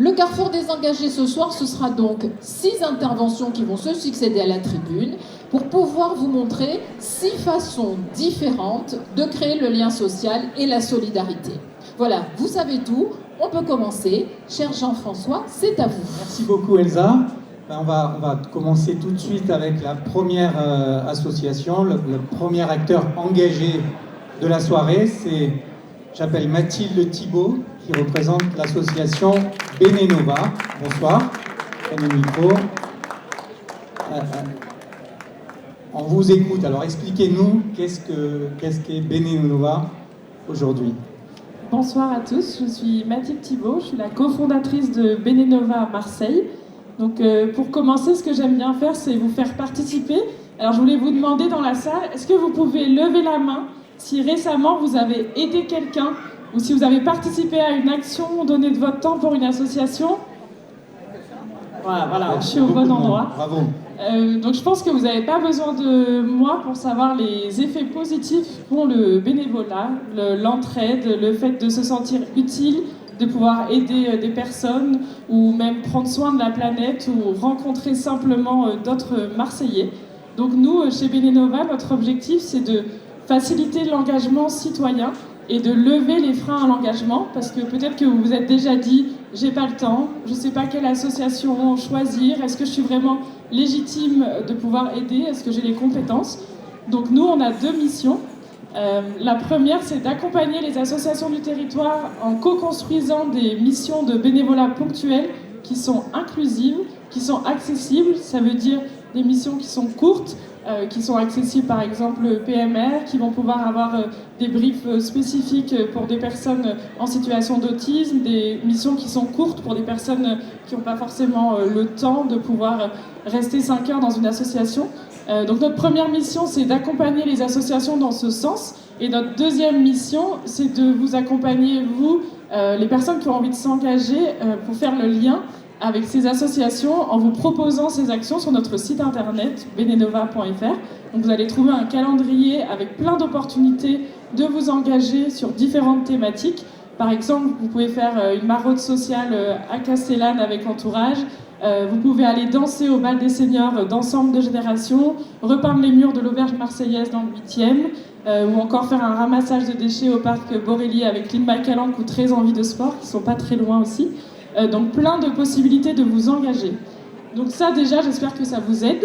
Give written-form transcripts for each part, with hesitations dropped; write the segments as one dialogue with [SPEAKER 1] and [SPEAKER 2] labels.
[SPEAKER 1] Le carrefour des engagés ce soir, ce sera donc 6 interventions qui vont se succéder à la tribune pour pouvoir vous montrer 6 façons différentes de créer le lien social et la solidarité. Voilà, vous savez tout, on peut commencer. Cher Jean-François, c'est à vous.
[SPEAKER 2] Merci beaucoup Elsa. On va commencer tout de suite avec la première association, le premier acteur engagé de la soirée. J'appelle Mathilde Thibault, qui représente l'association Benenova. Bonsoir, prenez le micro. On vous écoute, alors expliquez-nous qu'est-ce qu'est Benenova aujourd'hui.
[SPEAKER 3] Bonsoir à tous, je suis Mathilde Thibault, je suis la cofondatrice de Benenova à Marseille. Donc pour commencer, ce que j'aime bien faire, c'est vous faire participer. Alors je voulais vous demander dans la salle, est-ce que vous pouvez lever la main si récemment vous avez aidé quelqu'un ou si vous avez participé à une action, donné de votre temps pour une association? Voilà, je suis au bon endroit.
[SPEAKER 2] Bravo.
[SPEAKER 3] Donc je pense que vous n'avez pas besoin de moi pour savoir les effets positifs qu'ont le bénévolat, l'entraide, le fait de se sentir utile, de pouvoir aider des personnes ou même prendre soin de la planète ou rencontrer simplement d'autres Marseillais. Donc nous, chez Benenova, notre objectif c'est de faciliter l'engagement citoyen et de lever les freins à l'engagement, parce que peut-être que vous vous êtes déjà dit « j'ai pas le temps, je sais pas quelle association choisir, est-ce que je suis vraiment légitime de pouvoir aider, est-ce que j'ai les compétences ?» Donc nous, on a 2 missions. La première, c'est d'accompagner les associations du territoire en co-construisant des missions de bénévolat ponctuel qui sont inclusives, qui sont accessibles, ça veut dire des missions qui sont courtes, qui sont accessibles par exemple PMR, qui vont pouvoir avoir des briefs spécifiques pour des personnes en situation d'autisme, des missions qui sont courtes pour des personnes qui n'ont pas forcément le temps de pouvoir rester 5 heures dans une association. Donc notre première mission, c'est d'accompagner les associations dans ce sens. Et notre deuxième mission, c'est de vous accompagner, vous, les personnes qui ont envie de s'engager, pour faire le lien avec ces associations en vous proposant ces actions sur notre site internet benenova.fr. Donc vous allez trouver un calendrier avec plein d'opportunités de vous engager sur différentes thématiques. Par exemple, vous pouvez faire une maraude sociale à Castellane avec entourage. Vous pouvez aller danser au bal des seniors d'ensemble de générations, repeindre les murs de l'auberge marseillaise dans le 8e, ou encore faire un ramassage de déchets au parc Borély avec Lynn Macalanque ou Très Envie de Sport, qui sont pas très loin aussi. Donc plein de possibilités de vous engager. Donc ça déjà, j'espère que ça vous aide.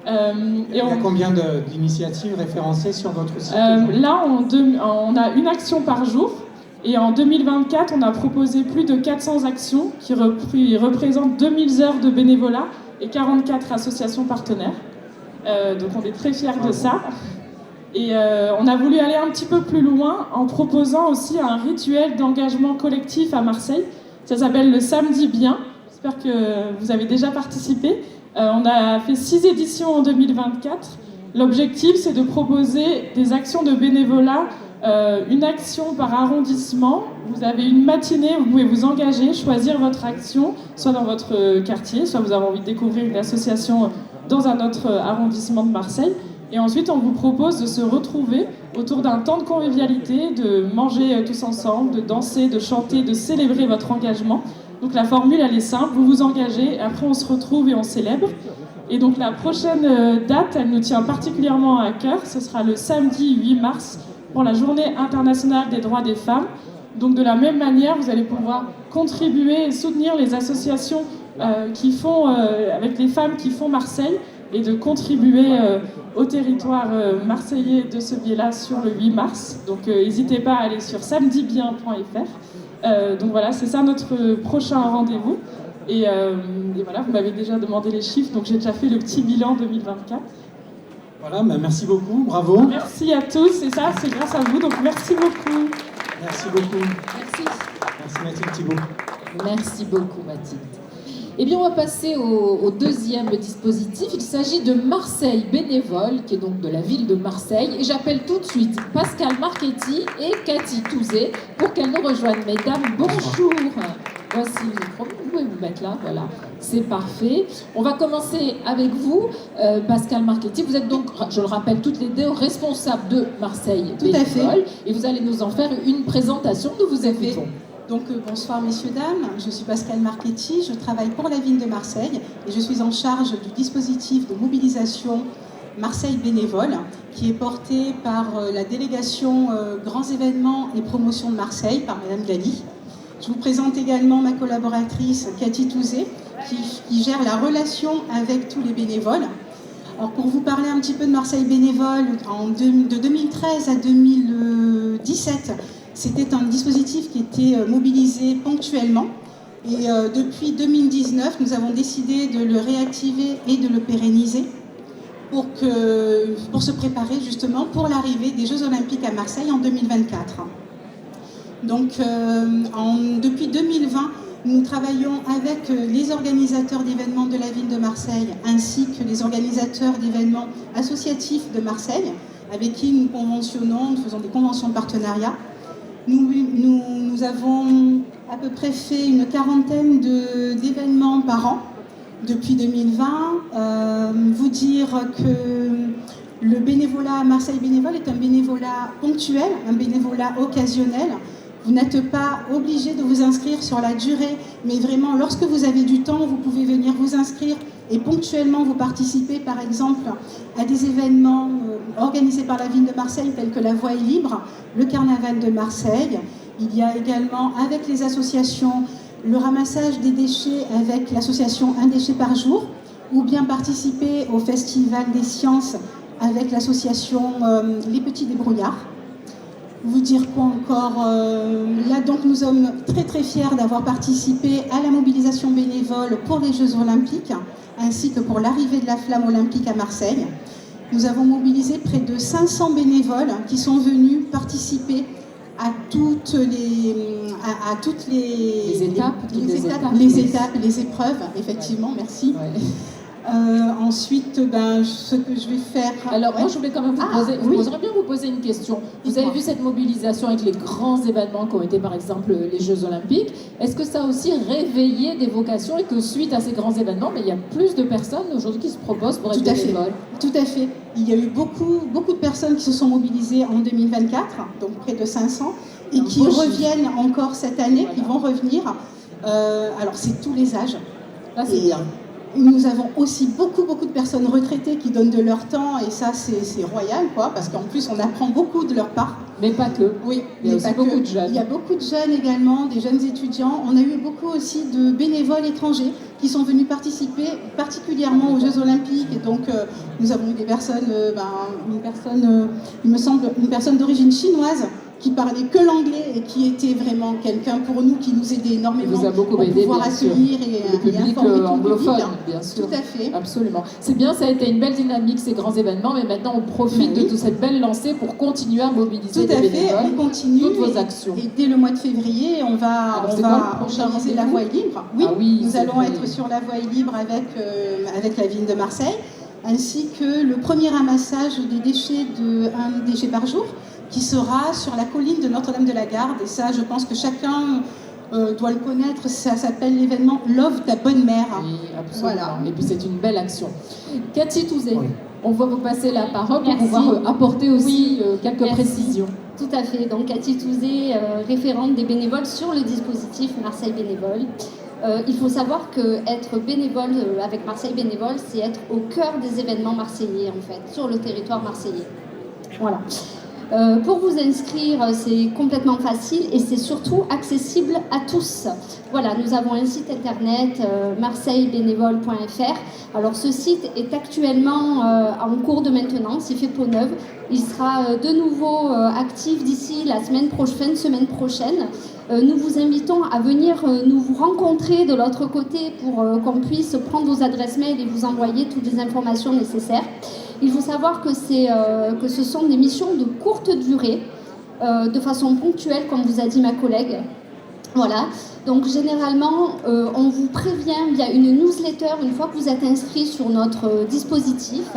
[SPEAKER 2] Il y a combien d'initiatives référencées sur votre site?
[SPEAKER 3] Là, on a une action par jour. Et en 2024, on a proposé plus de 400 actions qui représentent 2000 heures de bénévolat et 44 associations partenaires. Donc on est très fiers de ça. Et on a voulu aller un petit peu plus loin en proposant aussi un rituel d'engagement collectif à Marseille. Ça s'appelle le Samedi Bien. J'espère que vous avez déjà participé. On a fait 6 éditions en 2024. L'objectif, c'est de proposer des actions de bénévolat, une action par arrondissement. Vous avez une matinée, vous pouvez vous engager, choisir votre action, soit dans votre quartier, soit vous avez envie de découvrir une association dans un autre arrondissement de Marseille. Et ensuite, on vous propose de se retrouver autour d'un temps de convivialité, de manger tous ensemble, de danser, de chanter, de célébrer votre engagement. Donc la formule, elle est simple, vous vous engagez, après on se retrouve et on célèbre. Et donc la prochaine date, elle nous tient particulièrement à cœur, ce sera le samedi 8 mars pour la Journée internationale des droits des femmes. Donc de la même manière, vous allez pouvoir contribuer et soutenir les associations avec les femmes qui font Marseille, et de contribuer au territoire marseillais de ce biais-là sur le 8 mars. Donc n'hésitez pas à aller sur samedibien.fr. Donc voilà, c'est ça notre prochain rendez-vous. Et voilà, vous m'avez déjà demandé les chiffres, donc j'ai déjà fait le petit bilan 2024.
[SPEAKER 2] Voilà, merci beaucoup, bravo.
[SPEAKER 3] Merci à tous, et ça c'est grâce à vous, donc merci beaucoup.
[SPEAKER 2] Merci beaucoup.
[SPEAKER 1] Merci.
[SPEAKER 2] Merci Mathilde Thibault.
[SPEAKER 1] Merci beaucoup Mathilde. Eh bien, on va passer au deuxième dispositif. Il s'agit de Marseille Bénévole, qui est donc de la ville de Marseille. Et j'appelle tout de suite Pascal Marchetti et Cathy Touzé pour qu'elles nous rejoignent. Mesdames, bonjour. Voici le micro. Vous pouvez vous mettre là, voilà. C'est parfait. On va commencer avec vous, Pascal Marchetti. Vous êtes donc, je le rappelle, toutes les deux responsables de Marseille Bénévole. Et vous allez nous en faire une présentation. Nous vous écoutons.
[SPEAKER 4] Donc bonsoir messieurs, dames, je suis Pascale Marchetti, je travaille pour la ville de Marseille et je suis en charge du dispositif de mobilisation Marseille bénévole qui est porté par la délégation Grands événements et promotion de Marseille par Madame Galli. Je vous présente également ma collaboratrice Cathy Touzé qui gère la relation avec tous les bénévoles. Alors pour vous parler un petit peu de Marseille bénévole, de 2013 à 2017, c'était un dispositif qui était mobilisé ponctuellement et depuis 2019, nous avons décidé de le réactiver et de le pérenniser pour se préparer justement pour l'arrivée des Jeux Olympiques à Marseille en 2024. Donc depuis 2020, nous travaillons avec les organisateurs d'événements de la ville de Marseille ainsi que les organisateurs d'événements associatifs de Marseille avec qui nous conventionnons, nous faisons des conventions de partenariat. Nous avons à peu près fait une quarantaine d'événements par an depuis 2020. Vous dire que le bénévolat Marseille bénévole est un bénévolat ponctuel, un bénévolat occasionnel. Vous n'êtes pas obligé de vous inscrire sur la durée, mais vraiment, lorsque vous avez du temps, vous pouvez venir vous inscrire et ponctuellement vous participer, par exemple, à des événements organisés par la ville de Marseille, tels que la Voie est libre, le Carnaval de Marseille. Il y a également, avec les associations, le ramassage des déchets avec l'association Un déchet par jour, ou bien participer au Festival des sciences avec l'association Les Petits Débrouillards. Vous dire quoi encore là, donc, nous sommes très très fiers d'avoir participé à la mobilisation bénévole pour les Jeux Olympiques, ainsi que pour l'arrivée de la flamme olympique à Marseille. Nous avons mobilisé près de 500 bénévoles qui sont venus participer à toutes les étapes, les épreuves, effectivement, merci. Ouais. Ensuite, ce que je vais faire...
[SPEAKER 1] Alors, moi, je voulais quand même j'aimerais bien vous poser une question. Vous avez vu cette mobilisation avec les grands événements qui ont été, par exemple, les Jeux Olympiques. Est-ce que ça a aussi réveillé des vocations et que suite à ces grands événements, il y a plus de personnes aujourd'hui qui se proposent pour être bénévoles?
[SPEAKER 4] Tout à fait. Il y a eu beaucoup de personnes qui se sont mobilisées en 2024, donc près de 500, et qui reviennent encore cette année, qui vont revenir. Alors, c'est tous les âges.
[SPEAKER 1] Là, c'est bien.
[SPEAKER 4] Nous avons aussi beaucoup de personnes retraitées qui donnent de leur temps et ça c'est royal quoi, parce qu'en plus on apprend beaucoup de leur part.
[SPEAKER 1] Mais pas que.
[SPEAKER 4] Oui,
[SPEAKER 1] il y a aussi beaucoup de jeunes.
[SPEAKER 4] Il y a beaucoup de jeunes également, des jeunes étudiants. On a eu beaucoup aussi de bénévoles étrangers qui sont venus participer particulièrement aux Jeux Olympiques et donc nous avons eu des personnes, il me semble une personne d'origine chinoise qui parlait que l'anglais et qui était vraiment quelqu'un pour nous qui nous aidait énormément pour pouvoir accueillir
[SPEAKER 1] le public anglophone, bien sûr.
[SPEAKER 4] Tout à fait.
[SPEAKER 1] Absolument. C'est bien, ça a été une belle dynamique ces grands événements, mais maintenant on profite de toute cette belle lancée pour continuer à mobiliser les bénévoles.
[SPEAKER 4] On continue.
[SPEAKER 1] Toutes vos actions.
[SPEAKER 4] Et dès le mois de février, on va organiser la Voie est libre. Oui, nous allons être sur la Voie est libre avec la ville de Marseille, ainsi que le premier ramassage des déchets de Un déchet par jour, qui sera sur la colline de Notre-Dame-de-la-Garde. Et ça, je pense que chacun doit le connaître. Ça s'appelle l'événement Love ta bonne mère.
[SPEAKER 1] Oui, absolument. Voilà. Et puis c'est une belle action. Cathy Touzé, on va vous passer la parole pour pouvoir apporter aussi quelques précisions.
[SPEAKER 5] Tout à fait. Donc Cathy Touzé, référente des bénévoles sur le dispositif Marseille bénévole. Il faut savoir qu'être bénévole avec Marseille bénévole, c'est être au cœur des événements marseillais, en fait, sur le territoire marseillais. Voilà. Pour vous inscrire, c'est complètement facile et c'est surtout accessible à tous. Voilà, nous avons un site internet, marseillebénévole.fr. Alors ce site est actuellement en cours de maintenance, il fait peau neuve. Il sera de nouveau actif d'ici la fin de semaine prochaine. Nous vous invitons à venir nous rencontrer de l'autre côté pour qu'on puisse prendre vos adresses mail et vous envoyer toutes les informations nécessaires. Il faut savoir que ce sont des missions de courte durée, de façon ponctuelle, comme vous a dit ma collègue. Voilà, donc généralement, on vous prévient via une newsletter, une fois que vous êtes inscrit sur notre dispositif.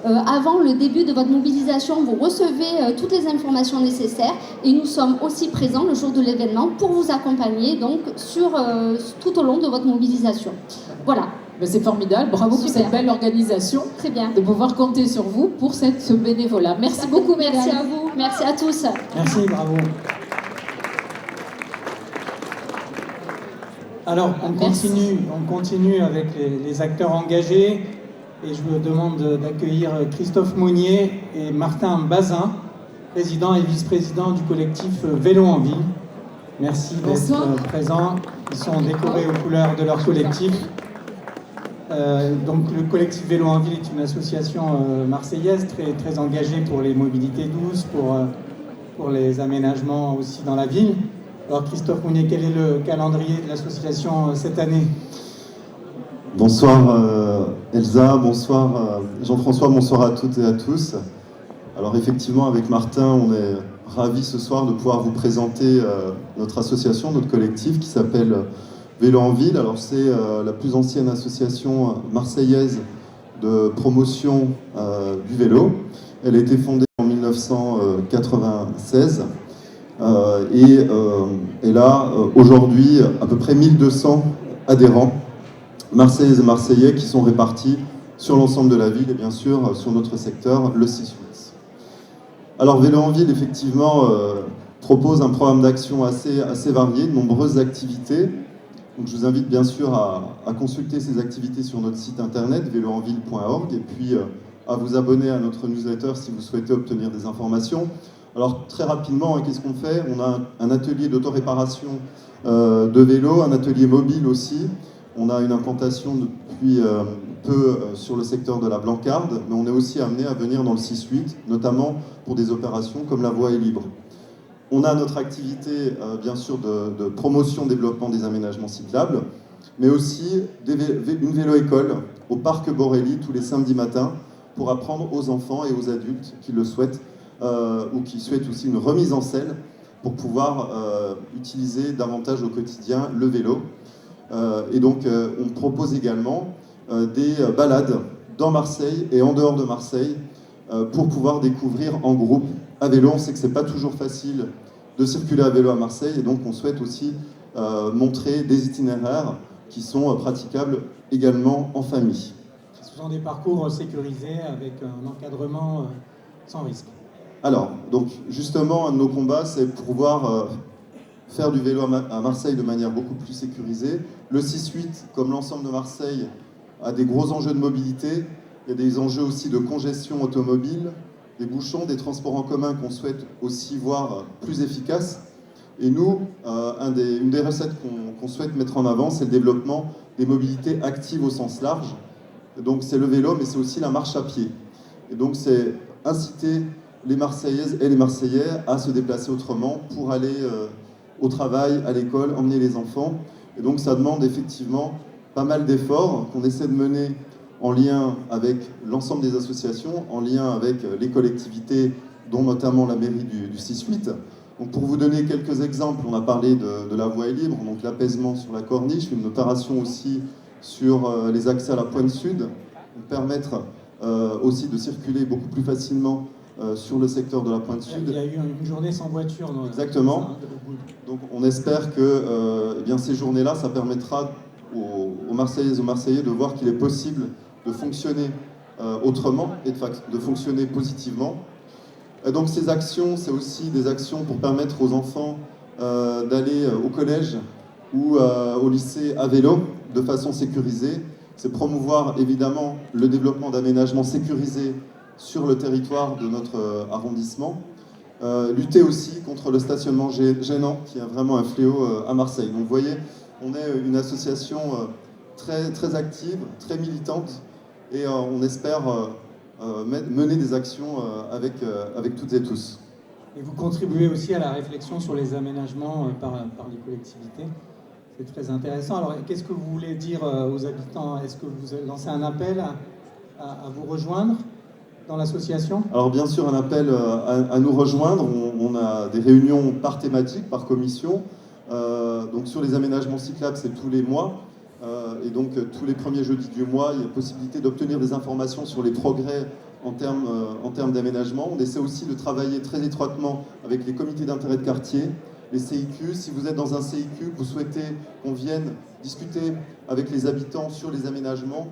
[SPEAKER 5] Avant le début de votre mobilisation, vous recevez toutes les informations nécessaires et nous sommes aussi présents le jour de l'événement pour vous accompagner donc, tout au long de votre mobilisation. Voilà.
[SPEAKER 1] C'est formidable, bravo pour cette belle organisation.
[SPEAKER 5] Très bien.
[SPEAKER 1] De pouvoir compter sur vous pour ce bénévolat. Merci beaucoup,
[SPEAKER 5] merci à vous, merci à tous.
[SPEAKER 2] Merci, bravo. Alors,
[SPEAKER 1] Merci.
[SPEAKER 2] on continue avec les acteurs engagés et je me demande d'accueillir Christophe Monnier et Martin Bazin, président et vice-président du collectif Vélo en Ville. Merci
[SPEAKER 1] Bonsoir.
[SPEAKER 2] d'être présents. Ils sont décorés aux couleurs de leur collectif. Donc le collectif Vélo en Ville est une association marseillaise très engagée pour les mobilités douces, pour les aménagements aussi dans la ville. Alors Christophe Mounier, quel est le calendrier de l'association cette année?
[SPEAKER 6] Bonsoir Elsa, bonsoir Jean-François, bonsoir à toutes et à tous. Alors effectivement avec Martin, on est ravis ce soir de pouvoir vous présenter notre association, notre collectif qui s'appelle Vélo en Ville. Alors c'est la plus ancienne association marseillaise de promotion du vélo. Elle a été fondée en 1996 et elle a aujourd'hui à peu près 1200 adhérents marseillaises et marseillais qui sont répartis sur l'ensemble de la ville et bien sûr sur notre secteur, le 6-8. Alors Vélo en Ville, effectivement, propose un programme d'action assez varié, de nombreuses activités. Donc je vous invite bien sûr à consulter ces activités sur notre site internet véloenville.org et puis à vous abonner à notre newsletter si vous souhaitez obtenir des informations. Alors très rapidement, qu'est-ce qu'on fait? On a un atelier d'autoréparation de vélo, un atelier mobile aussi. On a une implantation depuis peu sur le secteur de la Blancarde, mais on est aussi amené à venir dans le 6-8, notamment pour des opérations comme la voie est libre. On a notre activité, bien sûr, de promotion, développement des aménagements cyclables, mais aussi une vélo-école au Parc Borelli tous les samedis matins pour apprendre aux enfants et aux adultes qui le souhaitent ou qui souhaitent aussi une remise en selle pour pouvoir utiliser davantage au quotidien le vélo. Et donc, on propose également des balades dans Marseille et en dehors de Marseille pour pouvoir découvrir en groupe à vélo. On sait que c'est pas toujours facile de circuler à vélo à Marseille et donc on souhaite aussi montrer des itinéraires qui sont praticables également en famille.
[SPEAKER 2] Ce sont des parcours sécurisés avec un encadrement sans risque.
[SPEAKER 6] Alors, donc justement, un de nos combats, c'est pouvoir faire du vélo à Marseille de manière beaucoup plus sécurisée. Le 6-8, comme l'ensemble de Marseille, a des gros enjeux de mobilité. Il y a des enjeux aussi de congestion automobile, des bouchons, des transports en commun qu'on souhaite aussi voir plus efficaces. Et nous, une des recettes qu'on souhaite mettre en avant, c'est le développement des mobilités actives au sens large. Donc c'est le vélo, mais c'est aussi la marche à pied. Et donc c'est inciter les Marseillaises et les Marseillais à se déplacer autrement pour aller au travail, à l'école, emmener les enfants. Et donc ça demande effectivement pas mal d'efforts qu'on essaie de mener en lien avec l'ensemble des associations, en lien avec les collectivités, dont notamment la mairie du 6-8. Donc pour vous donner quelques exemples, on a parlé de la voie est libre, donc l'apaisement sur la corniche, une opération aussi sur les accès à la pointe sud, pour permettre aussi de circuler beaucoup plus facilement sur le secteur de la pointe sud.
[SPEAKER 2] Il y a eu une journée sans voiture.
[SPEAKER 6] Exactement. Donc on espère que eh bien, ces journées-là, ça permettra aux Marseillaises et aux Marseillais de voir qu'il est possible de fonctionner autrement et de fonctionner positivement. Et donc ces actions, c'est aussi des actions pour permettre aux enfants d'aller au collège ou au lycée à vélo de façon sécurisée. C'est promouvoir évidemment le développement d'aménagements sécurisés sur le territoire de notre arrondissement. Lutter aussi contre le stationnement gênant, qui est vraiment un fléau à Marseille. Donc vous voyez, on est une association très active, très militante, et on espère mener des actions avec toutes et tous.
[SPEAKER 2] Et vous contribuez aussi à la réflexion sur les aménagements par les collectivités. C'est très intéressant. Alors, qu'est-ce que vous voulez dire aux habitants? Est-ce que vous lancez un appel à vous rejoindre dans l'association?
[SPEAKER 6] Alors bien sûr, un appel à nous rejoindre. On a des réunions par thématique, par commission. Donc sur les aménagements cyclables, c'est tous les mois. Et donc tous les premiers jeudis du mois, il y a possibilité d'obtenir des informations sur les progrès en termes d'aménagement. On essaie aussi de travailler très étroitement avec les comités d'intérêt de quartier, les CIQ. Si vous êtes dans un CIQ, que vous souhaitez qu'on vienne discuter avec les habitants sur les aménagements,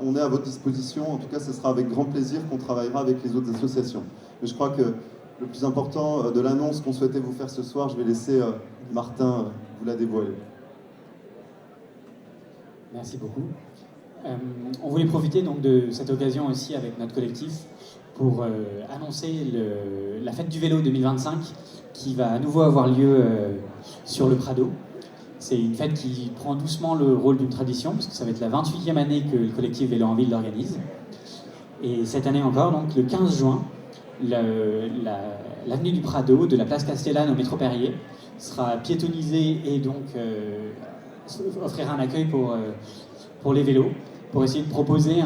[SPEAKER 6] on est à votre disposition. En tout cas, ce sera avec grand plaisir qu'on travaillera avec les autres associations. Mais je crois que le plus important de l'annonce qu'on souhaitait vous faire ce soir, je vais laisser Martin vous la dévoiler.
[SPEAKER 7] Merci beaucoup. On voulait profiter donc de cette occasion aussi avec notre collectif pour annoncer la fête du vélo 2025 qui va à nouveau avoir lieu sur le Prado. C'est une fête qui prend doucement le rôle d'une tradition, parce que ça va être la 28e année que le collectif Vélo en Ville l'organise. Et cette année encore, donc le 15 juin, l'avenue du Prado, de la place Castellane au métro Perrier, sera piétonnisée et donc offrira un accueil pour les vélos, pour essayer de proposer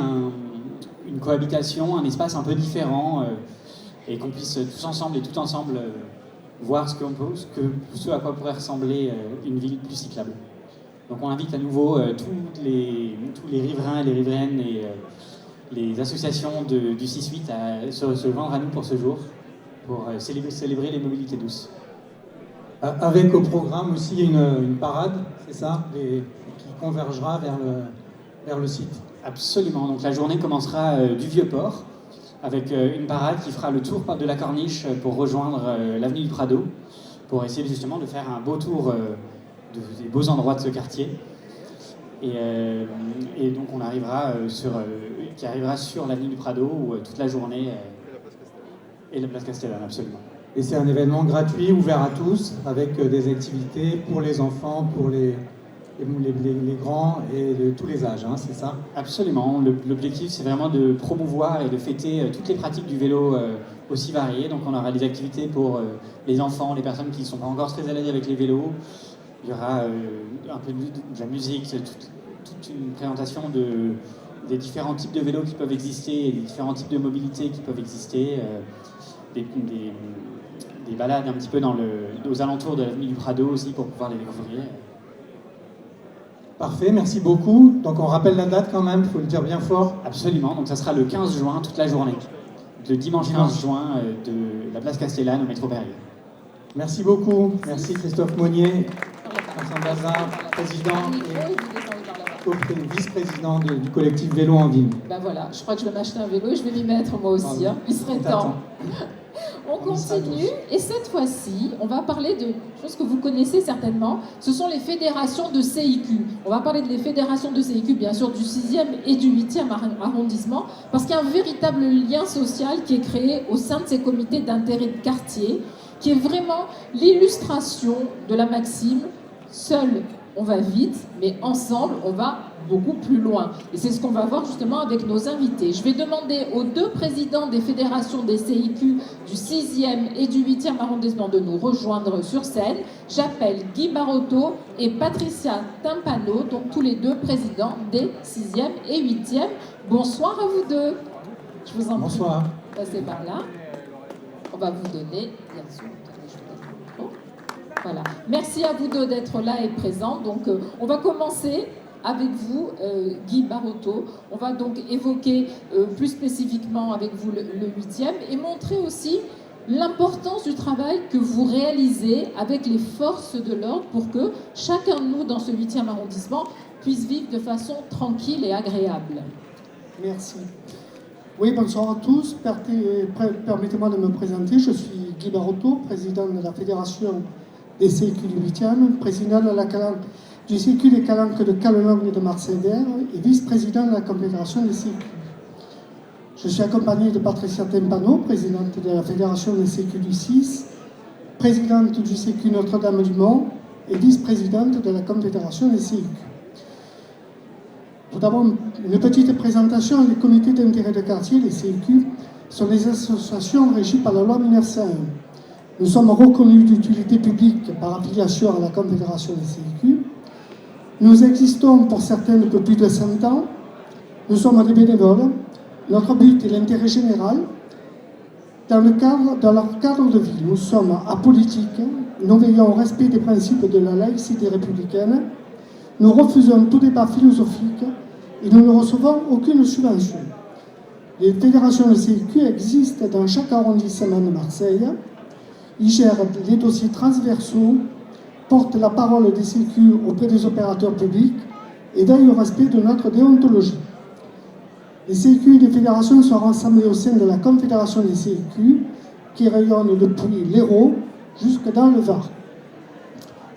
[SPEAKER 7] une cohabitation, un espace un peu différent, et qu'on puisse tous ensemble et tout ensemble voir ce à quoi pourrait ressembler une ville plus cyclable. Donc on invite à nouveau tous les riverains et les riveraines et les associations du 6-8 à se joindre à nous pour ce jour, pour célébrer les mobilités douces.
[SPEAKER 2] Avec au programme aussi une parade, c'est ça, qui convergera vers le site.
[SPEAKER 7] Absolument, donc la journée commencera du Vieux-Port, avec une parade qui fera le tour de la Corniche pour rejoindre l'avenue du Prado, pour essayer justement de faire un beau tour des beaux endroits de ce quartier. Et donc on arrivera sur l'avenue du Prado où toute la journée et la place Castellane, absolument.
[SPEAKER 2] Et c'est un événement gratuit, ouvert à tous, avec des activités pour les enfants, pour les grands et de tous les âges, hein, c'est ça?
[SPEAKER 7] Absolument. L'objectif, c'est vraiment de promouvoir et de fêter toutes les pratiques du vélo aussi variées. Donc on aura des activités pour les enfants, les personnes qui ne sont pas encore très à l'aise avec les vélos. Il y aura un peu de la musique, toute une présentation des différents types de vélos qui peuvent exister et des différents types de mobilités qui peuvent exister. Des balades un petit peu aux alentours de l'avenue du Prado aussi pour pouvoir les découvrir.
[SPEAKER 2] Parfait, merci beaucoup. Donc on rappelle la date quand même, il faut le dire bien fort.
[SPEAKER 7] Absolument, donc ça sera le 15 juin, toute la journée. Le dimanche 15 juin de la place Castellane au métro Perrier.
[SPEAKER 2] Merci beaucoup. Merci Christophe Monnier, Vincent Bazin, président et vice-président du collectif Vélo en Ville.
[SPEAKER 1] Ben voilà, je crois que je vais m'acheter un vélo et je vais m'y mettre moi aussi. Hein. Il serait temps. On continue et cette fois-ci, on va parler de choses que vous connaissez certainement. Ce sont les fédérations de CIQ. On va parler des fédérations de CIQ, bien sûr, du 6e et du 8e arrondissement, parce qu'il y a un véritable lien social qui est créé au sein de ces comités d'intérêt de quartier, qui est vraiment l'illustration de la maxime « Seul, on va vite, mais ensemble, on va beaucoup plus loin ». Et c'est ce qu'on va voir justement avec nos invités. Je vais demander aux deux présidents des fédérations des CIQ du 6e et du 8e arrondissement de nous rejoindre sur scène. J'appelle Guy Barotto et Patricia Timpano, donc tous les deux présidents des 6e et 8e. Bonsoir à vous deux. Je vous en prie.
[SPEAKER 2] Bonsoir.
[SPEAKER 1] Passez par là. On va vous donner, bien sûr. Voilà. Merci à vous deux d'être là et présents. Donc, on va commencer avec vous, Guy Barotto. On va donc évoquer plus spécifiquement avec vous le 8e et montrer aussi l'importance du travail que vous réalisez avec les forces de l'ordre pour que chacun de nous dans ce 8e arrondissement puisse vivre de façon tranquille et agréable.
[SPEAKER 8] Merci. Oui, bonsoir à tous. Permettez-moi de me présenter. Je suis Guy Barotto, président de la Fédération des CIQ du 8e, président du CIQ des Calanques de Calonne et de Marseille-Vert et vice-président de la Confédération des CIQ. Je suis accompagné de Patricia Timpano, présidente de la Fédération des CIQ du 6, présidente du CIQ Notre-Dame-du-Mont et vice-présidente de la Confédération des CIQ. Tout d'abord, une petite présentation. Les comités d'intérêt de quartier, les CIQ, sont des associations régies par la loi 1901. Nous sommes reconnus d'utilité publique par affiliation à la Confédération des CIQ. Nous existons pour certains depuis plus de 100 ans. Nous sommes des bénévoles. Notre but est l'intérêt général. Dans leur cadre de vie, nous sommes apolitiques. Nous veillons au respect des principes de la laïcité républicaine. Nous refusons tout débat philosophique et nous ne recevons aucune subvention. Les fédérations de CIQ existent dans chaque arrondissement de Marseille. Ils gèrent les dossiers transversaux, portent la parole des CIQ auprès des opérateurs publics et veillent au respect de notre déontologie. Les CIQ et les fédérations sont rassemblées au sein de la Confédération des CIQ qui rayonne depuis l'Hérault jusque dans le Var.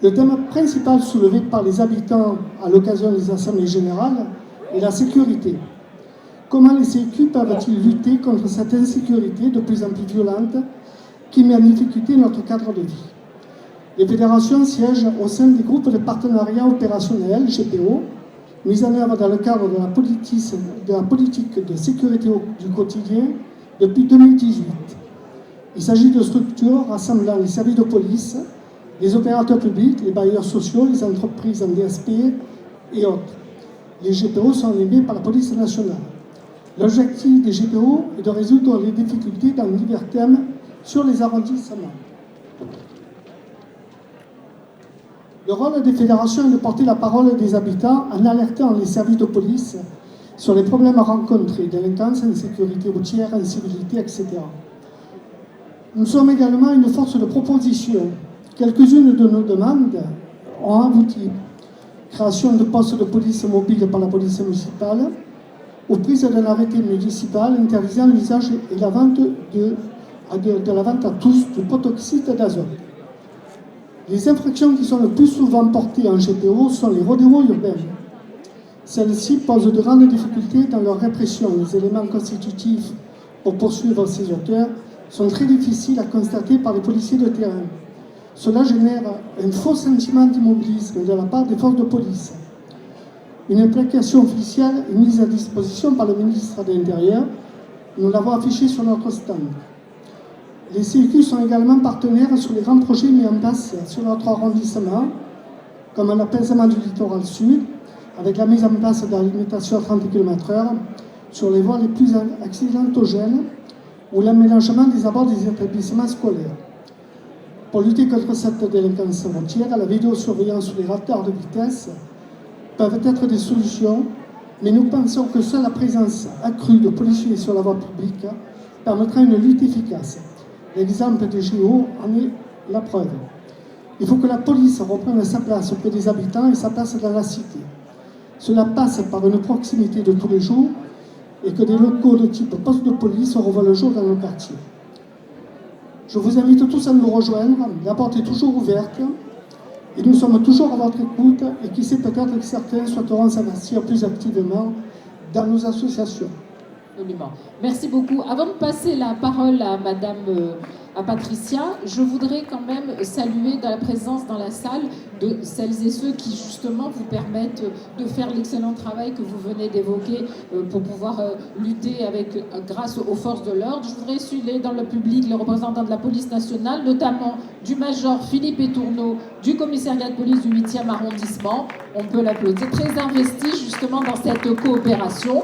[SPEAKER 8] Le thème principal soulevé par les habitants à l'occasion des assemblées générales est la sécurité. Comment les CQ peuvent-ils lutter contre cette insécurité de plus en plus violente qui met en difficulté notre cadre de vie? Les fédérations siègent au sein des groupes de partenariat opérationnel, GPO, mis en œuvre dans le cadre de la politique de sécurité du quotidien depuis 2018. Il s'agit de structures rassemblant les services de police, les opérateurs publics, les bailleurs sociaux, les entreprises en DSP et autres. Les GPO sont animés par la police nationale. L'objectif des GPO est de résoudre les difficultés dans divers thèmes sur les arrondissements. Le rôle des fédérations est de porter la parole des habitants en alertant les services de police sur les problèmes rencontrés, délinquance, insécurité routière, incivilité, etc. Nous sommes également une force de proposition. Quelques-unes de nos demandes ont abouti. Création de postes de police mobiles par la police municipale, ou prise d'un arrêté municipal interdisant l'usage et la vente de la vente à tous du protoxyde d'azote. Les infractions qui sont le plus souvent portées en GPO sont les rodéos urbains. Celles-ci posent de grandes difficultés dans leur répression. Les éléments constitutifs pour poursuivre ces auteurs sont très difficiles à constater par les policiers de terrain. Cela génère un faux sentiment d'immobilisme de la part des forces de police. Une implication officielle est mise à disposition par le ministre de l'Intérieur. Nous l'avons affiché sur notre stand. Les CQ sont également partenaires sur les grands projets mis en place sur notre arrondissement, comme l'apaisement du littoral sud, avec la mise en place de la limitation à 30 km/h sur les voies les plus accidentogènes ou l'aménagement des abords des établissements scolaires. Pour lutter contre cette délinquance routière, la vidéosurveillance ou les radars de vitesse peuvent être des solutions, mais nous pensons que seule la présence accrue de policiers sur la voie publique permettra une lutte efficace. L'exemple des GO en est la preuve. Il faut que la police reprenne sa place auprès des habitants et sa place dans la cité. Cela passe par une proximité de tous les jours et que des locaux de type poste de police revoient le jour dans nos quartiers. Je vous invite tous à nous rejoindre, la porte est toujours ouverte et nous sommes toujours à votre écoute et qui sait peut-être que certains souhaiteront s'investir plus activement dans nos associations.
[SPEAKER 1] Absolument. Merci beaucoup. Avant de passer la parole à à Patricia, je voudrais quand même saluer dans la présence dans la salle de celles et ceux qui justement vous permettent de faire l'excellent travail que vous venez d'évoquer pour pouvoir lutter grâce aux forces de l'ordre. Je voudrais saluer dans le public les représentants de la police nationale, notamment du major Philippe Etourneau du commissariat de police du 8e arrondissement. On peut l'applaudir, très investi justement dans cette coopération.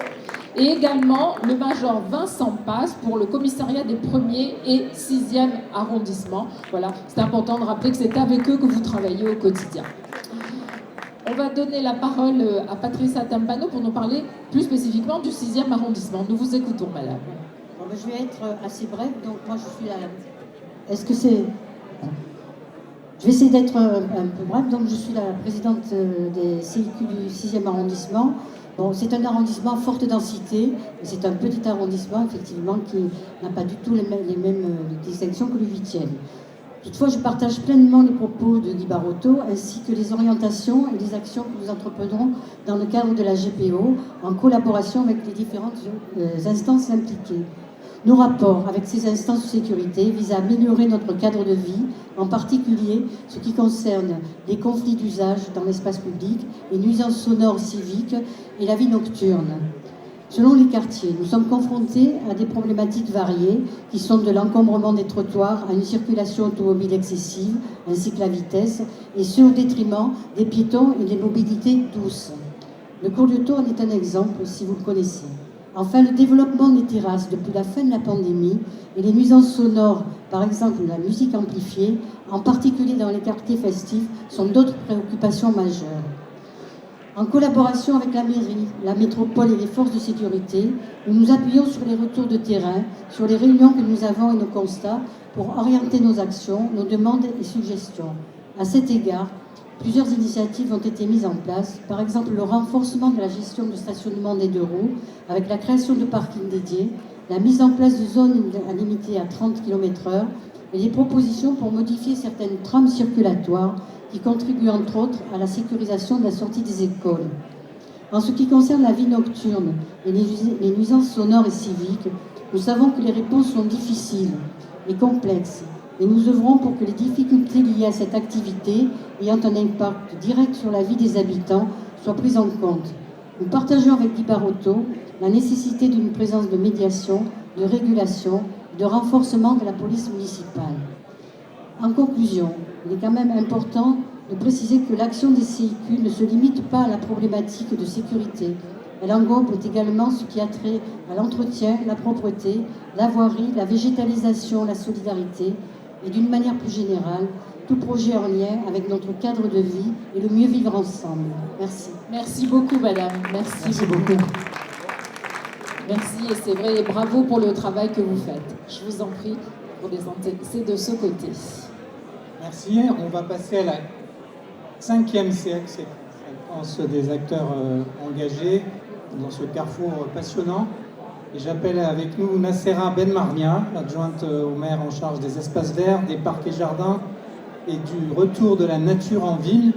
[SPEAKER 1] Et également le major Vincent Passe pour le commissariat des 1er et 6e arrondissements. Voilà, c'est important de rappeler que c'est avec eux que vous travaillez au quotidien. On va donner la parole à Patricia Tampano pour nous parler plus spécifiquement du 6e arrondissement. Nous vous écoutons, madame.
[SPEAKER 9] Bon, je vais être assez brève, donc moi je suis Est-ce que c'est... Je vais essayer d'être un peu brève, donc je suis la présidente des CIQ du 6e arrondissement. Bon, c'est un arrondissement à forte densité, c'est un petit arrondissement effectivement qui n'a pas du tout les mêmes distinctions que le 8e. Toutefois, je partage pleinement les propos de Guy Barotto ainsi que les orientations et les actions que nous entreprenons dans le cadre de la GPO en collaboration avec les différentes instances impliquées. Nos rapports avec ces instances de sécurité visent à améliorer notre cadre de vie, en particulier ce qui concerne les conflits d'usage dans l'espace public, les nuisances sonores civiques et la vie nocturne. Selon les quartiers, nous sommes confrontés à des problématiques variées qui sont de l'encombrement des trottoirs à une circulation automobile excessive ainsi que la vitesse, et ce au détriment des piétons et des mobilités douces. Le cours du Tour en est un exemple si vous le connaissez. Enfin, le développement des terrasses depuis la fin de la pandémie et les nuisances sonores, par exemple la musique amplifiée, en particulier dans les quartiers festifs, sont d'autres préoccupations majeures. En collaboration avec la mairie, la métropole et les forces de sécurité, nous nous appuyons sur les retours de terrain, sur les réunions que nous avons et nos constats pour orienter nos actions, nos demandes et suggestions. À cet égard, plusieurs initiatives ont été mises en place, par exemple le renforcement de la gestion de stationnement des 2 roues, avec la création de parkings dédiés, la mise en place de zones limitées à 30 km/h et des propositions pour modifier certaines trames circulatoires qui contribuent entre autres à la sécurisation de la sortie des écoles. En ce qui concerne la vie nocturne et les nuisances sonores et civiques, nous savons que les réponses sont difficiles et complexes, et nous œuvrons pour que les difficultés liées à cette activité, ayant un impact direct sur la vie des habitants, soient prises en compte. Nous partageons avec Guy Barotto la nécessité d'une présence de médiation, de régulation et de renforcement de la police municipale. En conclusion, il est quand même important de préciser que l'action des CIQ ne se limite pas à la problématique de sécurité. Elle englobe également ce qui a trait à l'entretien, la propreté, la voirie, la végétalisation, la solidarité et d'une manière plus générale, tout projet en lien avec notre cadre de vie et le mieux vivre ensemble. Merci.
[SPEAKER 1] Merci beaucoup, madame. Merci beaucoup. Merci, et c'est vrai, et bravo pour le travail que vous faites. Je vous en prie, pour c'est de ce côté.
[SPEAKER 2] Merci. On va passer à la 5e séquence des acteurs engagés dans ce carrefour passionnant. Et j'appelle avec nous Nassera Benmarnia, adjointe au maire en charge des espaces verts, des parcs et jardins et du retour de la nature en ville,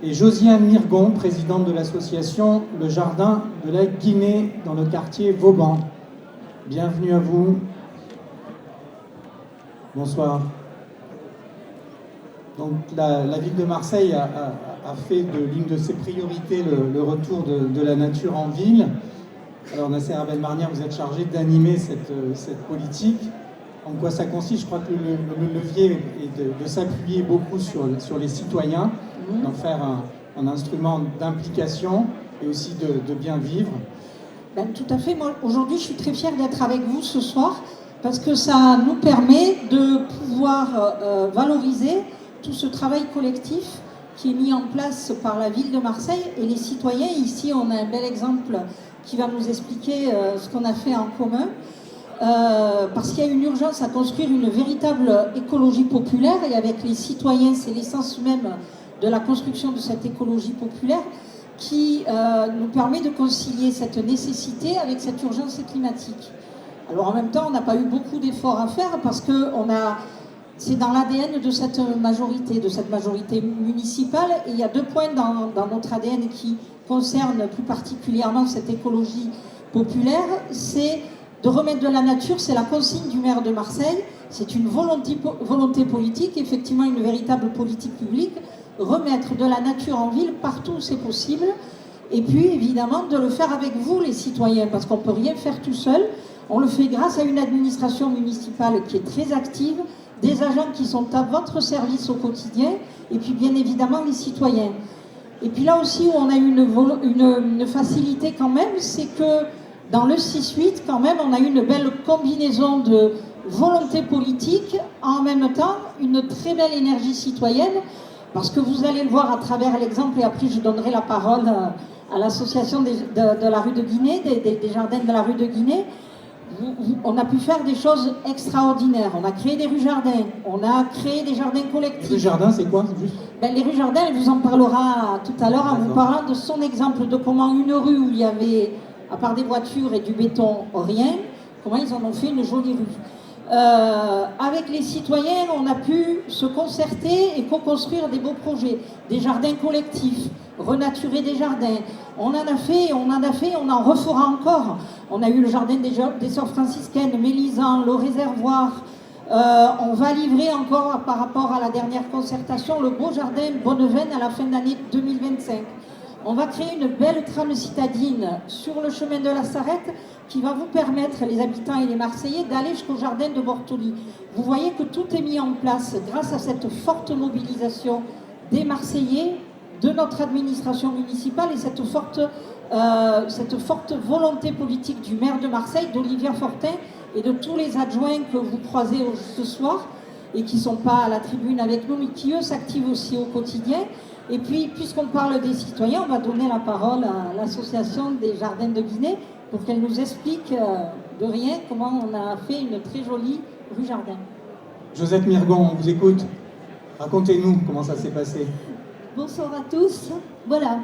[SPEAKER 2] et Josiane Mirgon, présidente de l'association Le Jardin de la Guinée dans le quartier Vauban. Bienvenue à vous. Bonsoir. Donc la ville de Marseille a fait de l'une de ses priorités le retour de la nature en ville. Alors Nassera Benmarnia, vous êtes chargé d'animer cette politique. En quoi ça consiste? Je crois que le levier est de s'appuyer beaucoup sur les citoyens, d'en faire un instrument d'implication et aussi de bien vivre.
[SPEAKER 10] Ben, tout à fait. Moi, aujourd'hui, je suis très fière d'être avec vous ce soir parce que ça nous permet de pouvoir valoriser tout ce travail collectif qui est mis en place par la ville de Marseille et les citoyens. Ici, on a un bel exemple qui va nous expliquer ce qu'on a fait en commun. Parce qu'il y a une urgence à construire une véritable écologie populaire, et avec les citoyens, c'est l'essence même de la construction de cette écologie populaire qui nous permet de concilier cette nécessité avec cette urgence climatique. Alors en même temps, on n'a pas eu beaucoup d'efforts à faire parce que c'est dans l'ADN de cette majorité municipale, et il y a 2 points dans notre ADN qui concernent plus particulièrement cette écologie populaire. C'est de remettre de la nature, c'est la consigne du maire de Marseille, c'est une volonté politique, effectivement une véritable politique publique, remettre de la nature en ville partout où c'est possible, et puis évidemment de le faire avec vous les citoyens, parce qu'on ne peut rien faire tout seul, on le fait grâce à une administration municipale qui est très active, des agents qui sont à votre service au quotidien, et puis bien évidemment les citoyens. Et puis là aussi où on a une facilité quand même, c'est que dans le 6-8, quand même, on a eu une belle combinaison de volonté politique, en même temps, une très belle énergie citoyenne, parce que vous allez le voir à travers l'exemple, et après je donnerai la parole à l'association de la rue de Guinée, des jardins de la rue de Guinée. On a pu faire des choses extraordinaires. On a créé des rues jardins, on a créé des jardins collectifs.
[SPEAKER 2] Les rues jardins, c'est quoi?
[SPEAKER 10] Les rues jardins, elle vous en parlera tout à l'heure en vous parlant de son exemple de comment une rue où il y avait, à part des voitures et du béton, rien, comment ils en ont fait une jolie rue. Avec les citoyens, on a pu se concerter et co-construire des beaux projets, des jardins collectifs, renaturer des jardins. On en a fait, on en refera encore. On a eu le jardin des Sœurs franciscaines, Mélisande, le réservoir. On va livrer encore, par rapport à la dernière concertation, le beau jardin Bonneveine à la fin d'année 2025. On va créer une belle trame citadine sur le chemin de la Sarrette qui va vous permettre, les habitants et les Marseillais, d'aller jusqu'au jardin de Bortoli. Vous voyez que tout est mis en place grâce à cette forte mobilisation des Marseillais, de notre administration municipale et cette forte volonté politique du maire de Marseille, d'Olivia Fortin, et de tous les adjoints que vous croisez ce soir et qui ne sont pas à la tribune avec nous, mais qui eux s'activent aussi au quotidien. Et puis, puisqu'on parle des citoyens, on va donner la parole à l'association des Jardins de Guinée pour qu'elle nous explique de rien comment on a fait une très jolie rue jardin.
[SPEAKER 2] Josette Mirgon, on vous écoute. Racontez-nous comment ça s'est passé.
[SPEAKER 11] Bonsoir à tous. Voilà,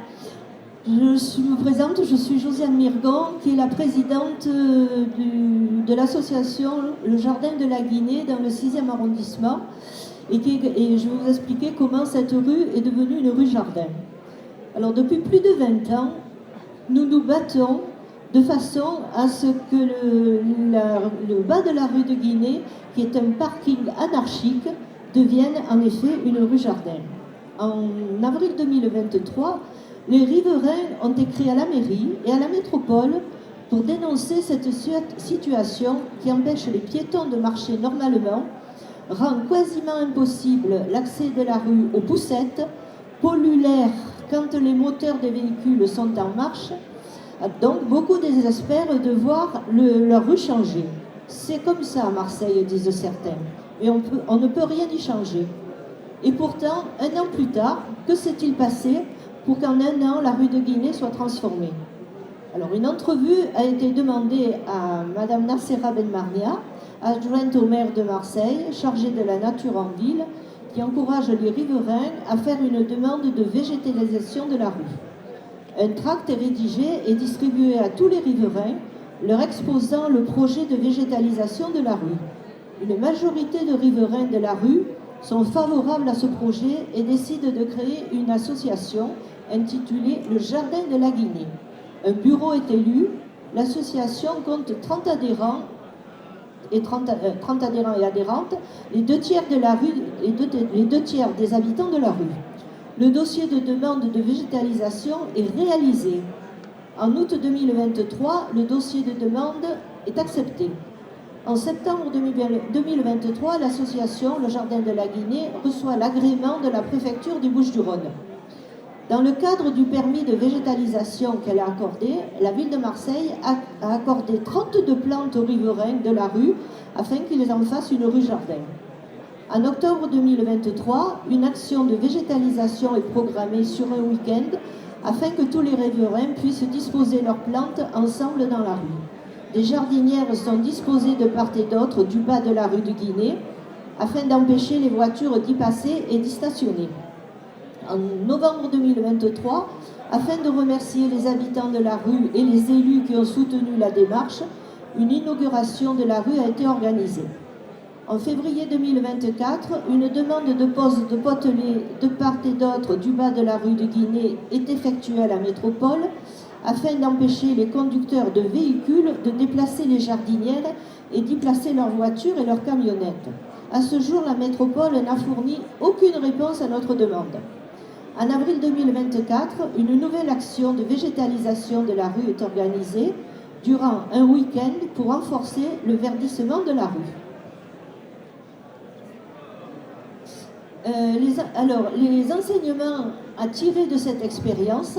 [SPEAKER 11] je me présente, je suis Josiane Mirgon, qui est la présidente de l'association Le Jardin de la Guinée dans le 6e arrondissement. et je vais vous expliquer comment cette rue est devenue une rue jardin. Alors depuis plus de 20 ans, nous nous battons de façon à ce que le bas de la rue de Guinée, qui est un parking anarchique, devienne en effet une rue jardin. En avril 2023, les riverains ont écrit à la mairie et à la métropole pour dénoncer cette situation qui empêche les piétons de marcher normalement, rend quasiment impossible l'accès de la rue aux poussettes, pollue l'air quand les moteurs des véhicules sont en marche. Donc beaucoup désespèrent de voir leur rue changer. C'est comme ça à Marseille, disent certains, et on ne peut rien y changer. Et pourtant, 1 an plus tard, que s'est-il passé pour qu'en 1 an, la rue de Guinée soit transformée? Alors, une entrevue a été demandée à Madame Nassera Benmarnia, adjointe au maire de Marseille, chargée de la nature en ville, qui encourage les riverains à faire une demande de végétalisation de la rue. Un tract est rédigé et distribué à tous les riverains, leur exposant le projet de végétalisation de la rue. Une majorité de riverains de la rue sont favorables à ce projet et décident de créer une association intitulée le Jardin de la Guinée. Un bureau est élu, l'association compte 30 adhérents et adhérentes, les 2 tiers de la rue et les 2 tiers des habitants de la rue. Le dossier de demande de végétalisation est réalisé. En août 2023, le dossier de demande est accepté. En septembre 2023, l'association Le Jardin de la Guinée reçoit l'agrément de la préfecture du Bouches-du-Rhône. Dans le cadre du permis de végétalisation qu'elle a accordé, la ville de Marseille a accordé 32 plantes aux riverains de la rue afin qu'ils en fassent une rue jardin. En octobre 2023, une action de végétalisation est programmée sur un week-end afin que tous les riverains puissent disposer leurs plantes ensemble dans la rue. Des jardinières sont disposées de part et d'autre du bas de la rue de Guinée afin d'empêcher les voitures d'y passer et d'y stationner. En novembre 2023, afin de remercier les habitants de la rue et les élus qui ont soutenu la démarche, une inauguration de la rue a été organisée. En février 2024, une demande de pose de potelets de part et d'autre du bas de la rue de Guinée est effectuée à la métropole afin d'empêcher les conducteurs de véhicules de déplacer les jardinières et d'y placer leurs voitures et leurs camionnettes. À ce jour, la métropole n'a fourni aucune réponse à notre demande. En avril 2024, une nouvelle action de végétalisation de la rue est organisée durant un week-end pour renforcer le verdissement de la rue. Les enseignements à tirer de cette expérience: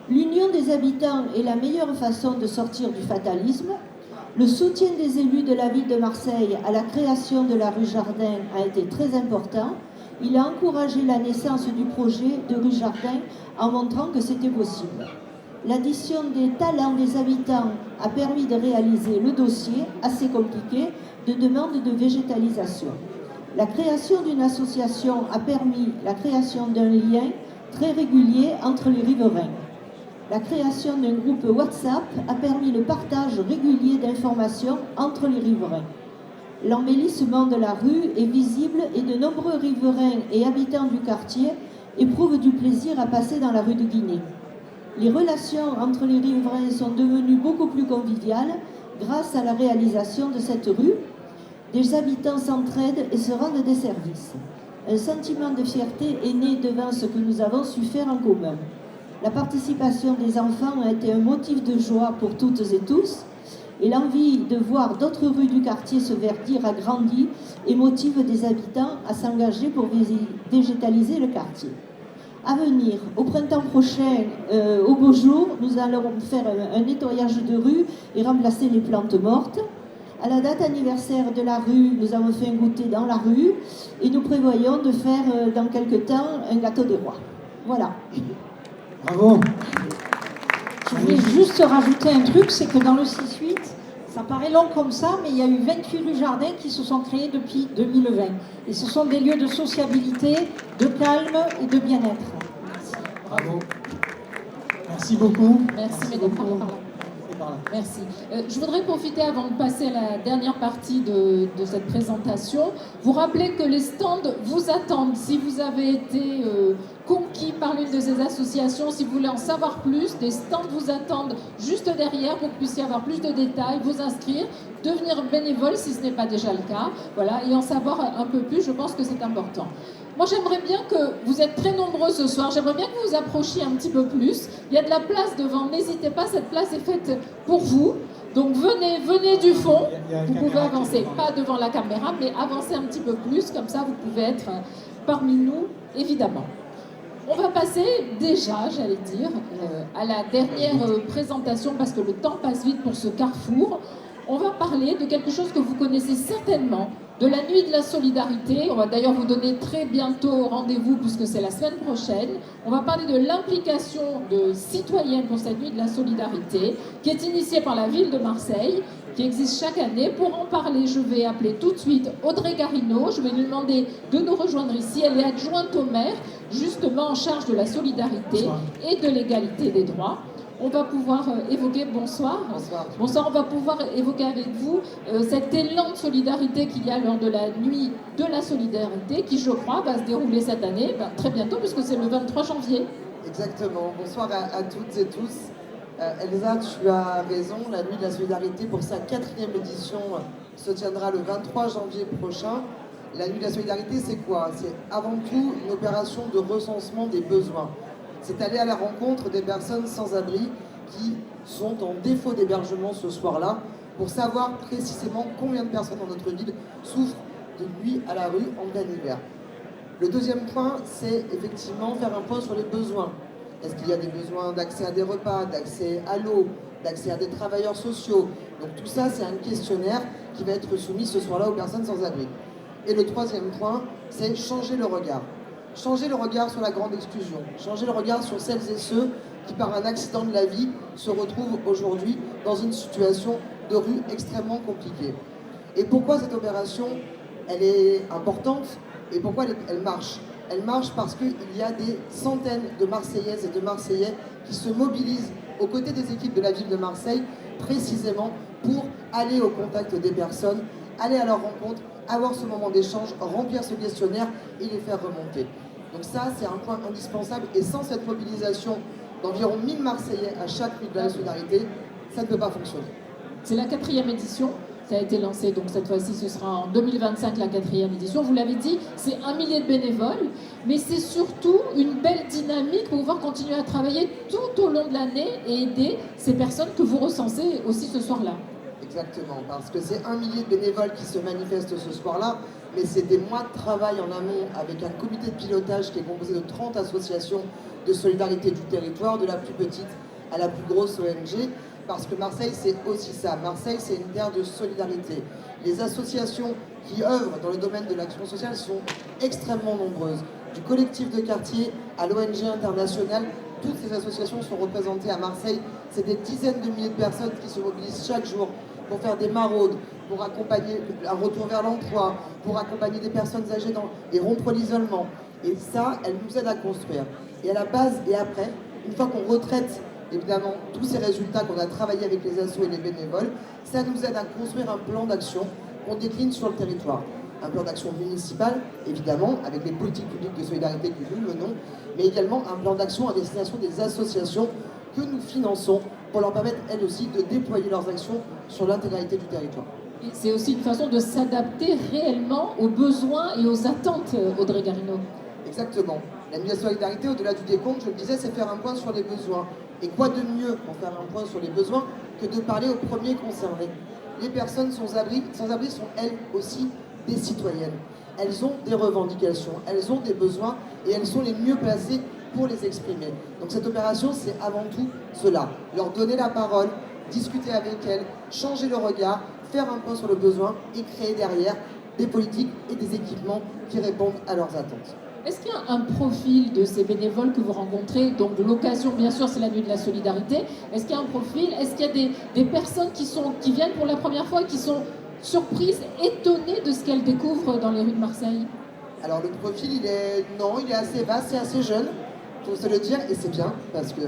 [SPEAKER 11] l'union des habitants est la meilleure façon de sortir du fatalisme. Le soutien des élus de la ville de Marseille à la création de la rue Jardin a été très important. Il a encouragé la naissance du projet de rue Jardin en montrant que c'était possible. L'addition des talents des habitants a permis de réaliser le dossier, assez compliqué, de demande de végétalisation. La création d'une association a permis la création d'un lien très régulier entre les riverains. La création d'un groupe WhatsApp a permis le partage régulier d'informations entre les riverains. L'embellissement de la rue est visible et de nombreux riverains et habitants du quartier éprouvent du plaisir à passer dans la rue de Guinée. Les relations entre les riverains sont devenues beaucoup plus conviviales grâce à la réalisation de cette rue. Des habitants s'entraident et se rendent des services. Un sentiment de fierté est né devant ce que nous avons su faire en commun. La participation des enfants a été un motif de joie pour toutes et tous, et l'envie de voir d'autres rues du quartier se verdir a grandi et motive des habitants à s'engager pour végétaliser le quartier. À venir, au printemps prochain, au beau jour, nous allons faire un nettoyage de rue et remplacer les plantes mortes. À la date anniversaire de la rue, nous avons fait un goûter dans la rue et nous prévoyons de faire dans quelques temps un gâteau des rois. Voilà.
[SPEAKER 2] Bravo.
[SPEAKER 10] Je voulais juste rajouter un truc, c'est que dans le 6-8, ça paraît long comme ça, mais il y a eu 28 rues jardins qui se sont créées depuis 2020. Et ce sont des lieux de sociabilité, de calme et de bien-être.
[SPEAKER 2] Bravo. Merci beaucoup.
[SPEAKER 1] Merci, mesdames. Merci. Je voudrais profiter, avant de passer à la dernière partie de cette présentation, vous rappeler que les stands vous attendent. Si vous avez été conquis par l'une de ces associations, si vous voulez en savoir plus, des stands vous attendent juste derrière pour que vous puissiez avoir plus de détails, vous inscrire, devenir bénévole si ce n'est pas déjà le cas, voilà, et en savoir un peu plus. Je pense que c'est important. Moi, j'aimerais bien que vous êtes très nombreux ce soir. J'aimerais bien que vous vous approchiez un petit peu plus. Il y a de la place devant. N'hésitez pas, cette place est faite pour vous. Donc venez du fond. Vous pouvez avancer, pas devant la caméra, mais avancer un petit peu plus. Comme ça, vous pouvez être parmi nous, évidemment. On va passer déjà, j'allais dire, à la dernière présentation, parce que le temps passe vite pour ce carrefour. On va parler de quelque chose que vous connaissez certainement, de la Nuit de la Solidarité. On va d'ailleurs vous donner très bientôt rendez-vous, puisque c'est la semaine prochaine. On va parler de l'implication de citoyennes pour cette Nuit de la Solidarité, qui est initiée par la ville de Marseille, qui existe chaque année. Pour en parler, je vais appeler tout de suite Audrey Garino. Je vais lui demander de nous rejoindre ici. Elle est adjointe au maire, justement en charge de la solidarité et de l'égalité des droits. On va pouvoir évoquer, bonsoir, on va pouvoir évoquer avec vous cet élan de solidarité qu'il y a lors de la Nuit de la Solidarité, qui, je crois, va se dérouler cette année, très bientôt, puisque c'est le 23 janvier.
[SPEAKER 12] Exactement. Bonsoir à toutes et tous. Elsa, tu as raison, la Nuit de la Solidarité, pour sa 4e édition, se tiendra le 23 janvier prochain. La Nuit de la Solidarité, c'est quoi? C'est avant tout une opération de recensement des besoins. C'est aller à la rencontre des personnes sans abri qui sont en défaut d'hébergement ce soir-là, pour savoir précisément combien de personnes dans notre ville souffrent de nuit à la rue en plein hiver. Le deuxième point, c'est effectivement faire un point sur les besoins. Est-ce qu'il y a des besoins d'accès à des repas, d'accès à l'eau, d'accès à des travailleurs sociaux? Donc tout ça, c'est un questionnaire qui va être soumis ce soir-là aux personnes sans abri. Et le troisième point, c'est changer le regard. Changer le regard sur la grande exclusion, changer le regard sur celles et ceux qui, par un accident de la vie, se retrouvent aujourd'hui dans une situation de rue extrêmement compliquée. Et pourquoi cette opération, elle est importante et pourquoi elle marche? Elle marche parce qu'il y a des centaines de Marseillaises et de Marseillais qui se mobilisent aux côtés des équipes de la ville de Marseille, précisément pour aller au contact des personnes, aller à leur rencontre, avoir ce moment d'échange, remplir ce questionnaire et les faire remonter. Donc ça, c'est un point indispensable. Et sans cette mobilisation d'environ 1000 Marseillais à chaque Nuit de la Solidarité, ça ne peut pas fonctionner.
[SPEAKER 1] C'est la 4e édition. Ça a été lancé, donc cette fois-ci, ce sera en 2025, la 4e édition. Vous l'avez dit, c'est 1 millier de bénévoles, mais c'est surtout une belle dynamique pour pouvoir continuer à travailler tout au long de l'année et aider ces personnes que vous recensez aussi ce soir-là.
[SPEAKER 12] Exactement, parce que c'est 1 millier de bénévoles qui se manifestent ce soir-là, mais c'est des mois de travail en amont avec un comité de pilotage qui est composé de 30 associations de solidarité du territoire, de la plus petite à la plus grosse ONG, parce que Marseille, c'est aussi ça. Marseille, c'est une terre de solidarité. Les associations qui œuvrent dans le domaine de l'action sociale sont extrêmement nombreuses. Du collectif de quartier à l'ONG internationale, toutes ces associations sont représentées à Marseille. C'est des dizaines de milliers de personnes qui se mobilisent chaque jour pour faire des maraudes, pour accompagner un retour vers l'emploi, pour accompagner des personnes âgées et rompre l'isolement. Et ça, elles nous aident à construire. Et à la base et après, une fois qu'on retraite évidemment tous ces résultats qu'on a travaillé avec les assos et les bénévoles, ça nous aide à construire un plan d'action qu'on décline sur le territoire. Un plan d'action municipal, évidemment, avec les politiques publiques de solidarité que nous menons, mais également un plan d'action à destination des associations que nous finançons pour leur permettre, elles aussi, de déployer leurs actions sur l'intégralité du territoire.
[SPEAKER 1] C'est aussi une façon de s'adapter réellement aux besoins et aux attentes, Audrey Garino.
[SPEAKER 12] Exactement. La Nuit de la Solidarité, au-delà du décompte, je le disais, c'est faire un point sur les besoins. Et quoi de mieux pour faire un point sur les besoins que de parler aux premiers concernés? Les personnes sans abri sont elles aussi des citoyennes. Elles ont des revendications, elles ont des besoins et elles sont les mieux placées pour les exprimer. Donc cette opération, c'est avant tout cela. Leur donner la parole, discuter avec elles, changer le regard, faire un point sur le besoin et créer derrière des politiques et des équipements qui répondent à leurs attentes.
[SPEAKER 1] Est-ce qu'il y a un profil de ces bénévoles que vous rencontrez? Donc l'occasion, bien sûr, c'est la Nuit de la Solidarité. Est-ce qu'il y a un profil? Est-ce qu'il y a des personnes qui viennent pour la première fois et qui sont surprises, étonnées de ce qu'elles découvrent dans les rues de Marseille?
[SPEAKER 12] Alors le profil, il est assez vaste et assez jeune, faut se le dire, et c'est bien, parce que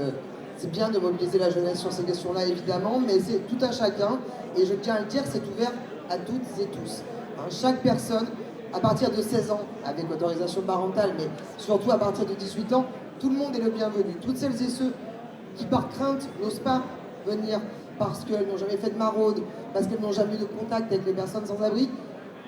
[SPEAKER 12] C'est bien de mobiliser la jeunesse sur ces questions-là, évidemment, mais c'est tout à chacun. Et je tiens à le dire, c'est ouvert à toutes et tous. Hein, chaque personne, à partir de 16 ans, avec autorisation parentale, mais surtout à partir de 18 ans, tout le monde est le bienvenu. Toutes celles et ceux qui, par crainte, n'osent pas venir parce qu'elles n'ont jamais fait de maraude, parce qu'elles n'ont jamais eu de contact avec les personnes sans abri,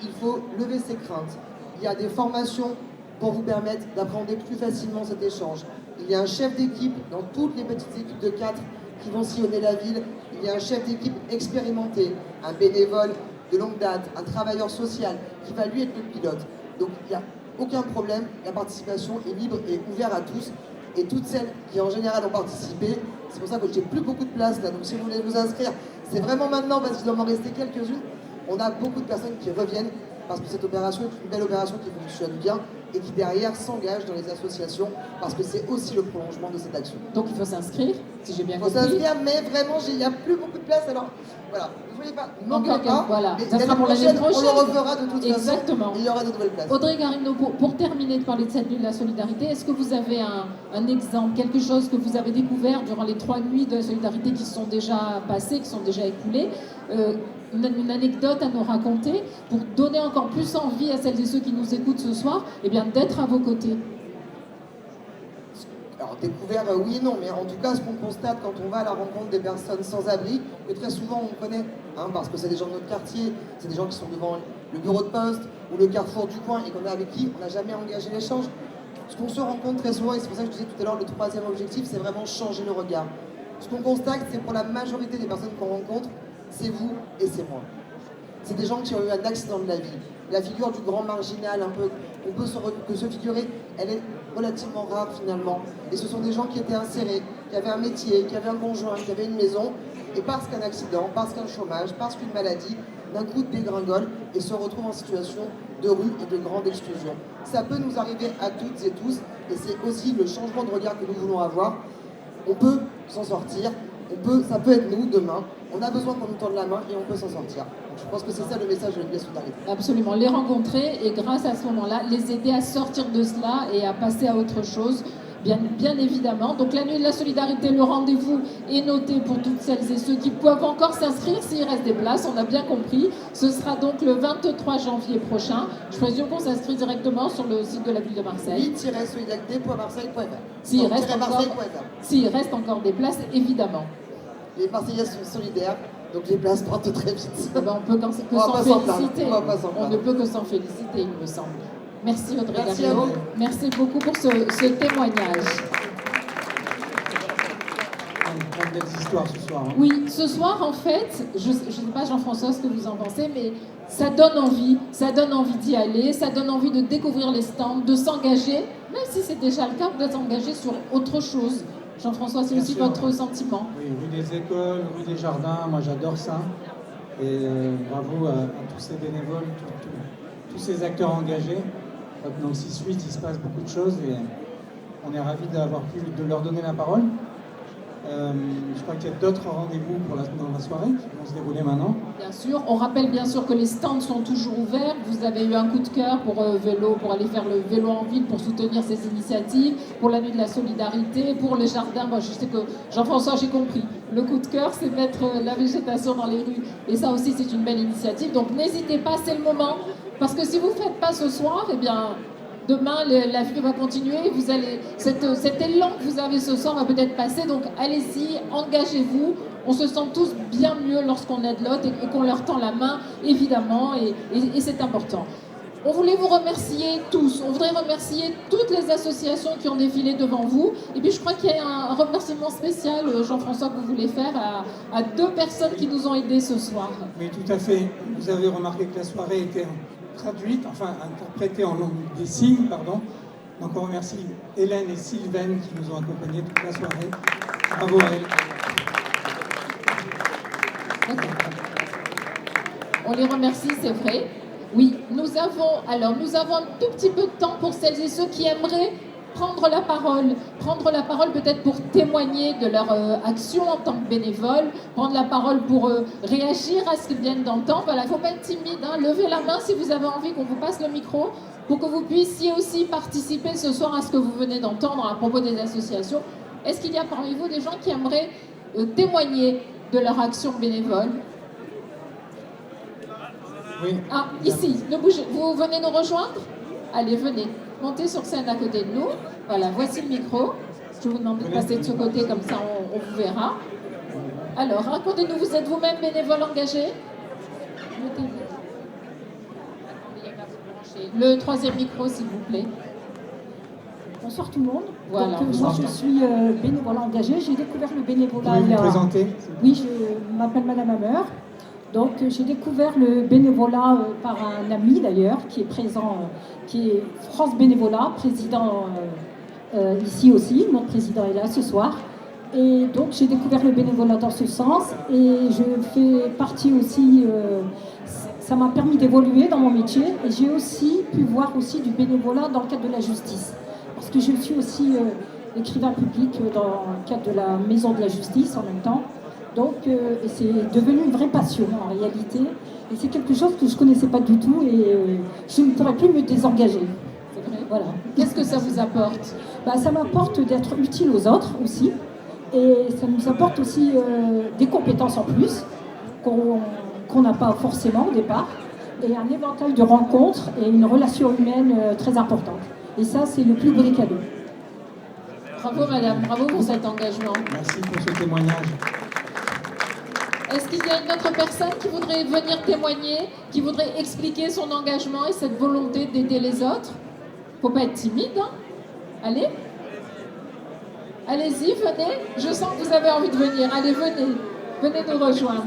[SPEAKER 12] il faut lever ces craintes. Il y a des formations pour vous permettre d'appréhender plus facilement cet échange. Il y a un chef d'équipe dans toutes les petites équipes de 4 qui vont sillonner la ville. Il y a un chef d'équipe expérimenté, un bénévole de longue date, un travailleur social qui va lui être le pilote. Donc il n'y a aucun problème, la participation est libre et ouverte à tous. Et toutes celles qui en général ont participé, c'est pour ça que j'ai plus beaucoup de place là, donc si vous voulez vous inscrire, c'est vraiment maintenant parce qu'il doit m'en rester quelques-unes. On a beaucoup de personnes qui reviennent parce que cette opération est une belle opération qui fonctionne bien et qui derrière s'engage dans les associations parce que c'est aussi le prolongement de cette action.
[SPEAKER 1] Donc il faut s'inscrire, si j'ai bien compris.
[SPEAKER 12] Il faut s'inscrire, mais vraiment il n'y a plus beaucoup de place, alors voilà, ne voyez pas, manquez pas,
[SPEAKER 1] voilà.
[SPEAKER 12] mais
[SPEAKER 1] Ça sera pour l'année prochaine.
[SPEAKER 12] On le refera de toute
[SPEAKER 1] Exactement.
[SPEAKER 12] façon, il y aura de nouvelles places.
[SPEAKER 1] Audrey Garino, pour terminer de parler de cette nuit de la solidarité, est-ce que vous avez un exemple, quelque chose que vous avez découvert durant les 3 nuits de la solidarité qui sont déjà passées, qui sont déjà écoulées, une anecdote à nous raconter pour donner encore plus envie à celles et ceux qui nous écoutent ce soir, eh bien d'être à vos côtés?
[SPEAKER 12] Alors découvert, oui et non, mais en tout cas ce qu'on constate quand on va à la rencontre des personnes sans abri, que très souvent on connaît, hein, parce que c'est des gens de notre quartier, c'est des gens qui sont devant le bureau de poste ou le carrefour du coin et qu'on est avec qui on n'a jamais engagé l'échange. Ce qu'on se rend compte très souvent, et c'est pour ça que je disais tout à l'heure, le 3e objectif, c'est vraiment changer le regard. Ce qu'on constate, c'est pour la majorité des personnes qu'on rencontre, c'est vous et c'est moi. C'est des gens qui ont eu un accident de la vie. La figure du grand marginal, un peu, on peut se figurer, elle est relativement rare finalement. Et ce sont des gens qui étaient insérés, qui avaient un métier, qui avaient un conjoint, qui avaient une maison, et parce qu'un accident, parce qu'un chômage, parce qu'une maladie, d'un coup dégringole et se retrouvent en situation de rue et de grande exclusion. Ça peut nous arriver à toutes et tous, et c'est aussi le changement de regard que nous voulons avoir. On peut s'en sortir, ça peut être nous demain. On a besoin qu'on nous tende la main et on peut s'en sortir. Donc je pense que c'est ça le message de la solidarité.
[SPEAKER 1] Absolument, les rencontrer et grâce à ce moment-là, les aider à sortir de cela et à passer à autre chose, bien évidemment. Donc la nuit de la solidarité, le rendez-vous est noté pour toutes celles et ceux qui peuvent encore s'inscrire s'il reste des places, on a bien compris. Ce sera donc le 23 janvier prochain. Je présume qu'on s'inscrit directement sur le site de la ville de Marseille.
[SPEAKER 12] solidarité.marseille.fr.
[SPEAKER 1] S'il reste encore des places, évidemment.
[SPEAKER 12] Les Marseillais sont solidaires, donc les places partent très vite.
[SPEAKER 1] Eh ben, on peut s'en féliciter. On ne peut que s'en féliciter, il me semble. Merci Audrey Garino. Merci beaucoup pour ce témoignage.
[SPEAKER 2] Une belle histoire ce soir. Hein.
[SPEAKER 1] Oui, ce soir en fait, je ne sais pas Jean-François ce que vous en pensez, mais ça donne envie d'y aller, ça donne envie de découvrir les stands, de s'engager, même si c'est déjà le cas, de s'engager sur autre chose. Jean-François, c'est aussi votre sentiment.
[SPEAKER 2] Oui, rue des Écoles, rue des Jardins, moi j'adore ça. Et bravo à tous ces bénévoles, tous ces acteurs engagés. Dans le 6-8, il se passe beaucoup de choses et on est ravis d'avoir pu de leur donner la parole. Je crois qu'il y a d'autres rendez-vous dans la soirée qui vont se dérouler maintenant.
[SPEAKER 1] Bien sûr, on rappelle bien sûr que les stands sont toujours ouverts. Vous avez eu un coup de cœur pour vélo, pour aller faire le vélo en ville, pour soutenir ces initiatives, pour la nuit de la solidarité, pour les jardins. Moi, je sais que Jean-François, j'ai compris. Le coup de cœur, c'est mettre la végétation dans les rues. Et ça aussi, c'est une belle initiative. Donc n'hésitez pas, c'est le moment. Parce que si vous ne faites pas ce soir, eh bien... Demain, la vie va continuer. Vous allez, cet élan que vous avez ce soir va peut-être passer. Donc, allez-y, engagez-vous. On se sent tous bien mieux lorsqu'on aide l'autre et qu'on leur tend la main, évidemment. Et c'est important. On voulait vous remercier tous. On voudrait remercier toutes les associations qui ont défilé devant vous. Et puis, je crois qu'il y a un remerciement spécial, Jean-François, que vous voulez faire à 2 personnes qui nous ont aidés ce soir.
[SPEAKER 2] Oui, tout à fait. Vous avez remarqué que la soirée était traduite, enfin interprétée en langue des signes, pardon. Donc on remercie Hélène et Sylvaine qui nous ont accompagnés toute la soirée. Bravo à elles.
[SPEAKER 1] On les remercie, c'est vrai. Oui, nous avons un tout petit peu de temps pour celles et ceux qui aimeraient prendre la parole peut-être pour témoigner de leur action en tant que bénévole, prendre la parole pour réagir à ce qu'ils viennent d'entendre. Voilà, il ne faut pas être timide, hein. Levez la main si vous avez envie qu'on vous passe le micro pour que vous puissiez aussi participer ce soir à ce que vous venez d'entendre à propos des associations. Est-ce qu'il y a parmi vous des gens qui aimeraient témoigner de leur action bénévole?
[SPEAKER 2] Oui.
[SPEAKER 1] Ah, ici, ne bougez. Vous venez nous rejoindre? Allez, venez. Montez sur scène à côté de nous. Voilà, voici le micro. Je vous demande de passer de ce côté, comme ça on vous verra. Alors, racontez-nous, vous êtes vous-même bénévole engagé? Le troisième micro, s'il vous plaît.
[SPEAKER 10] Bonsoir tout le monde.
[SPEAKER 1] Voilà,
[SPEAKER 10] Donc, moi, je suis bénévole engagée. J'ai découvert le bénévolat.
[SPEAKER 2] Vous pouvez vous présenter?
[SPEAKER 10] Oui, je m'appelle Madame Hammer. Donc, j'ai découvert le bénévolat par un ami d'ailleurs, qui est présent, qui est France Bénévolat, président ici aussi. Notre président est là ce soir. Et donc, j'ai découvert le bénévolat dans ce sens. Et je fais partie aussi. Ça m'a permis d'évoluer dans mon métier. Et j'ai aussi pu voir aussi du bénévolat dans le cadre de la justice. Parce que je suis aussi écrivain public dans le cadre de la Maison de la Justice en même temps. Donc c'est devenu une vraie passion en réalité. Et c'est quelque chose que je ne connaissais pas du tout et je ne pourrais plus me désengager.
[SPEAKER 1] C'est vrai.
[SPEAKER 10] Voilà.
[SPEAKER 1] Qu'est-ce que ça vous apporte?
[SPEAKER 10] Ça m'apporte d'être utile aux autres aussi. Et ça nous apporte aussi des compétences en plus qu'on n'a pas forcément au départ. Et un éventail de rencontres et une relation humaine très importante. Et ça, c'est le plus beau des cadeaux.
[SPEAKER 1] Bravo madame, bravo pour cet engagement.
[SPEAKER 2] Merci pour ce témoignage.
[SPEAKER 1] Est-ce qu'il y a une autre personne qui voudrait venir témoigner, qui voudrait expliquer son engagement et cette volonté d'aider les autres? Faut pas être timide, hein? Allez. Allez-y, venez. Je sens que vous avez envie de venir. Allez, venez. Venez nous rejoindre.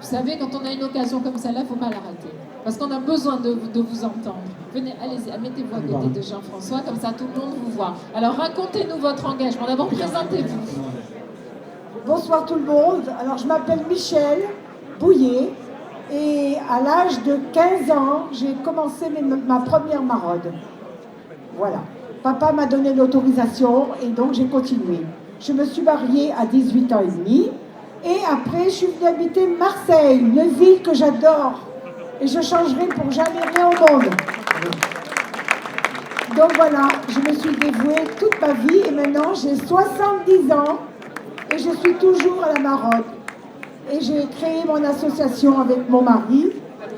[SPEAKER 1] Vous savez, quand on a une occasion comme celle-là, il ne faut pas la rater. Parce qu'on a besoin de vous entendre. Venez, allez-y, mettez-vous à côté de Jean-François, comme ça tout le monde vous voit. Alors racontez-nous votre engagement. D'abord, présentez-vous.
[SPEAKER 13] Bonsoir tout le monde. Alors, je m'appelle Michel Bouillet. Et à l'âge de 15 ans, j'ai commencé ma première maraude. Voilà. Papa m'a donné l'autorisation et donc j'ai continué. Je me suis mariée à 18 ans et demi. Et après, je suis venue habiter Marseille, une ville que j'adore. Et je changerai pour jamais rien au monde. Donc voilà, je me suis dévouée toute ma vie et maintenant j'ai 70 ans et je suis toujours à la maraude. Et j'ai créé mon association avec mon mari.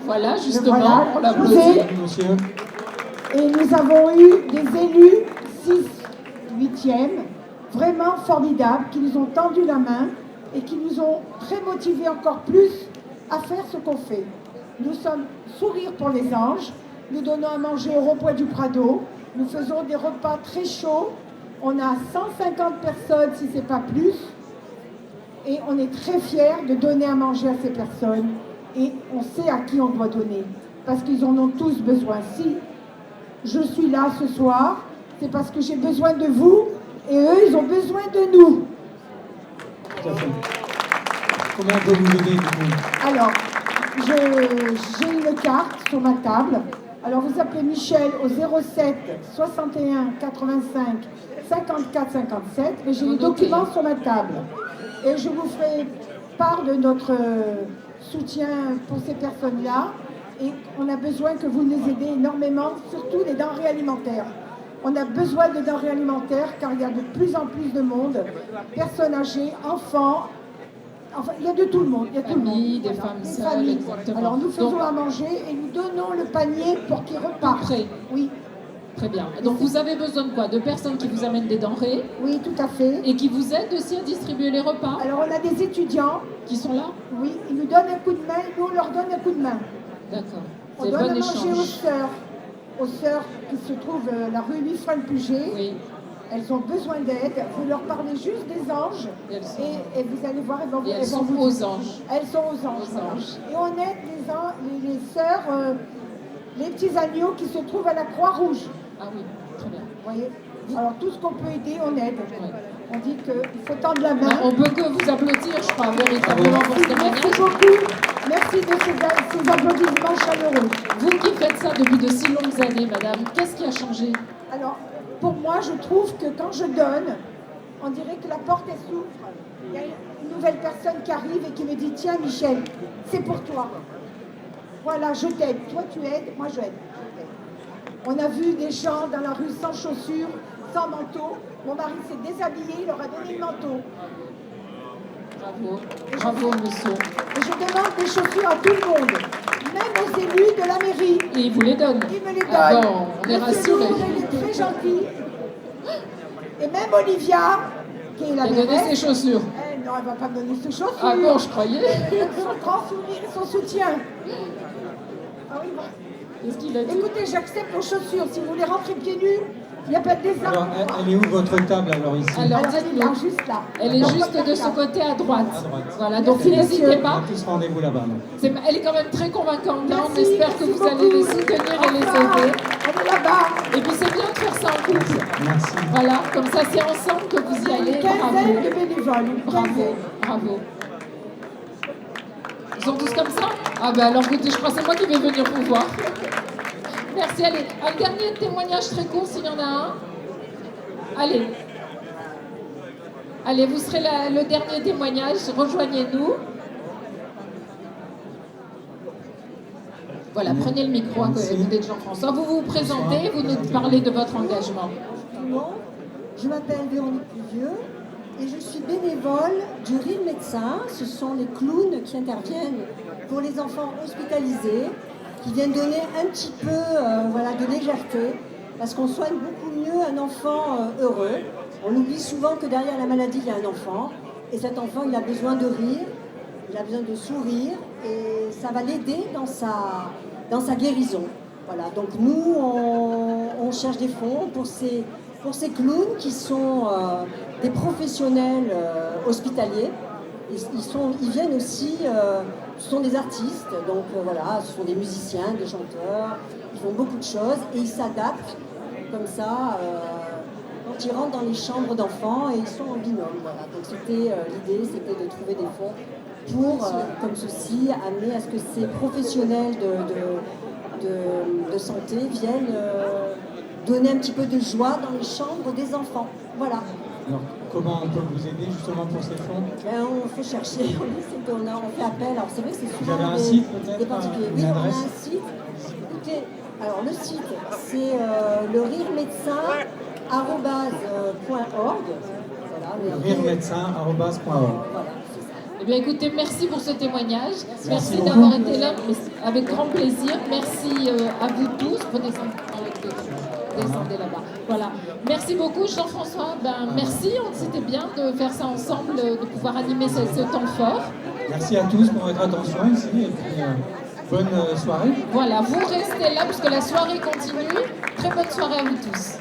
[SPEAKER 1] Voilà, justement, on l'applaudit.
[SPEAKER 13] Et nous avons eu des élus, 6, 8e, vraiment formidables, qui nous ont tendu la main et qui nous ont très motivés encore plus à faire ce qu'on fait. Nous sommes Sourire pour les Anges, nous donnons à manger au rond-point du Prado, nous faisons des repas très chauds, on a 150 personnes si ce n'est pas plus, et on est très fiers de donner à manger à ces personnes, et on sait à qui on doit donner, parce qu'ils en ont tous besoin. Si je suis là ce soir, c'est parce que j'ai besoin de vous, et eux, ils ont besoin de nous.
[SPEAKER 2] Comment on peut vous aider du coup?
[SPEAKER 13] Alors, j'ai une carte sur ma table. Alors, vous appelez Michel au 07 61 85 54 57. Mais j'ai les documents sur ma table. Et je vous ferai part de notre soutien pour ces personnes-là. Et on a besoin que vous nous aidiez énormément, surtout les denrées alimentaires. On a besoin de denrées alimentaires car il y a de plus en plus de monde, personnes âgées, enfants, enfin il y a de tout le monde. Il y a tout le monde.
[SPEAKER 1] Des femmes seules, exactement.
[SPEAKER 13] Alors nous faisons à manger et nous donnons le panier pour qu'ils repartent.
[SPEAKER 1] Prêt.
[SPEAKER 13] Oui.
[SPEAKER 1] Très bien. Donc vous avez besoin de quoi? De personnes qui vous amènent des denrées?
[SPEAKER 13] Oui, tout à fait.
[SPEAKER 1] Et qui vous aident aussi à distribuer les repas?
[SPEAKER 13] Alors on a des étudiants.
[SPEAKER 1] Qui sont là?
[SPEAKER 13] Oui, ils nous donnent un coup de main et nous on leur donne un coup de main.
[SPEAKER 1] D'accord.
[SPEAKER 13] On donne à manger aux sœurs qui se trouvent la rue Louis-Franck-Puget.
[SPEAKER 1] Oui.
[SPEAKER 13] Elles ont besoin d'aide. Vous leur parlez juste des anges et vous allez voir,
[SPEAKER 1] elles sont aux anges.
[SPEAKER 13] Elles sont aux anges. Et on aide les sœurs, les petits agneaux qui se trouvent à la Croix-Rouge.
[SPEAKER 1] Ah oui, très bien.
[SPEAKER 13] Vous voyez? Alors tout ce qu'on peut aider, on aide. Ouais. On dit qu'il faut tendre la main.
[SPEAKER 1] On peut que vous applaudir, je crois, véritablement pour ce témoignage.
[SPEAKER 13] Merci beaucoup. Merci de ces applaudissements chaleureux.
[SPEAKER 1] Vous qui faites ça depuis de si longues années, madame, qu'est-ce qui a changé?
[SPEAKER 13] Alors, pour moi, je trouve que quand je donne, on dirait que la porte elle s'ouvre. Il y a une nouvelle personne qui arrive et qui me dit « Tiens, Michel, c'est pour toi. Voilà, je t'aide. Toi, tu aides, moi, je aide. » On a vu des gens dans la rue sans chaussures, sans manteau. Mon mari s'est déshabillé, il leur a donné le manteau.
[SPEAKER 1] Bravo, bravo monsieur.
[SPEAKER 13] Et je demande des chaussures à tout le monde, même aux élus de la mairie.
[SPEAKER 1] Et il vous les donne.
[SPEAKER 13] Il me les donne.
[SPEAKER 1] Ah bon, on est
[SPEAKER 13] Monsieur
[SPEAKER 1] rassurés.
[SPEAKER 13] Lourdes, il est très gentil. Et même Olivia, qui est la
[SPEAKER 1] Elle a donné
[SPEAKER 13] mairesse,
[SPEAKER 1] ses chaussures.
[SPEAKER 13] non, elle ne va pas me donner ses chaussures.
[SPEAKER 1] Ah bon, je croyais.
[SPEAKER 13] Son grand sourire et son soutien. Ah oui, bon.
[SPEAKER 1] Qu'est-ce qu'il a dit?
[SPEAKER 13] Écoutez, j'accepte vos chaussures. Si vous voulez rentrer pieds nus, il n'y a pas de désordre.
[SPEAKER 2] Alors, elle est où votre table alors ici?
[SPEAKER 1] Alors,
[SPEAKER 13] Elle est là,
[SPEAKER 1] dites-nous.
[SPEAKER 13] juste là.
[SPEAKER 1] Elle est
[SPEAKER 13] Donc,
[SPEAKER 1] juste de ce côté à droite.
[SPEAKER 2] À droite.
[SPEAKER 1] Voilà, donc
[SPEAKER 13] Merci,
[SPEAKER 1] n'hésitez
[SPEAKER 13] monsieur.
[SPEAKER 2] On
[SPEAKER 1] pas.
[SPEAKER 2] a tous rendez-vous là-bas. donc.
[SPEAKER 1] Elle est quand même très convaincante. Là, on
[SPEAKER 13] Merci,
[SPEAKER 1] espère que
[SPEAKER 13] merci
[SPEAKER 1] vous allez les
[SPEAKER 13] beaucoup.
[SPEAKER 1] soutenir et les
[SPEAKER 13] Enfin,
[SPEAKER 1] aider.
[SPEAKER 13] elle est là-bas.
[SPEAKER 1] Et puis c'est bien de faire ça en couple.
[SPEAKER 2] Merci.
[SPEAKER 1] Voilà, comme ça c'est ensemble que vous y allez.
[SPEAKER 13] Une quinzaine de
[SPEAKER 1] Bravo.
[SPEAKER 13] bénévoles. Une
[SPEAKER 1] Bravo,
[SPEAKER 13] quinzaine.
[SPEAKER 1] bravo. Ils sont tous comme ça? Ah ben alors écoutez, je crois que c'est moi qui vais venir vous voir. Merci, allez. Un dernier témoignage très court s'il y en a un. Allez. Allez, vous serez le dernier témoignage. Rejoignez-nous. Voilà, prenez le micro à côté de Jean-François. Vous vous présentez, vous nous parlez de votre engagement.
[SPEAKER 11] Tout le monde. Je m'appelle Véronique Pluvieux et je suis bénévole du Rire Médecin. Ce sont les clowns qui interviennent pour les enfants hospitalisés, qui viennent donner un petit peu de légèreté, parce qu'on soigne beaucoup mieux un enfant heureux. On oublie souvent que derrière la maladie, il y a un enfant, et cet enfant, il a besoin de rire, il a besoin de sourire, et ça va l'aider dans sa guérison. Voilà, donc nous, on cherche des fonds pour ces clowns qui sont des professionnels hospitaliers. Ils viennent aussi, ce sont des artistes, donc voilà, ce sont des musiciens, des chanteurs, ils font beaucoup de choses et ils s'adaptent comme ça quand ils rentrent dans les chambres d'enfants et ils sont en binôme. Voilà. Donc l'idée, c'était de trouver des fonds pour, comme ceci, amener à ce que ces professionnels de santé viennent donner un petit peu de joie dans les chambres des enfants. Voilà.
[SPEAKER 2] Alors, comment on peut vous aider justement pour ces fonds?
[SPEAKER 11] On faut chercher, on fait appel. Alors c'est vrai que c'est souvent
[SPEAKER 2] avez un site, peut-être,
[SPEAKER 11] des particuliers.
[SPEAKER 2] une
[SPEAKER 11] Oui, on a
[SPEAKER 2] adresse?
[SPEAKER 11] un site. Écoutez, alors le site, c'est le riremédecin.org. Voilà,
[SPEAKER 2] riremédecin.org.
[SPEAKER 11] Voilà, c'est ça.
[SPEAKER 1] Eh bien écoutez, merci pour ce témoignage. Merci
[SPEAKER 2] beaucoup.
[SPEAKER 1] d'avoir été là, avec grand plaisir. Merci à vous tous. Descendez là-bas. Voilà. Merci beaucoup Jean-François. Merci, c'était bien de faire ça ensemble, de pouvoir animer ce temps fort.
[SPEAKER 2] Merci à tous pour votre attention ici et puis bonne soirée.
[SPEAKER 1] Voilà, vous restez là puisque la soirée continue. Très bonne soirée à vous tous.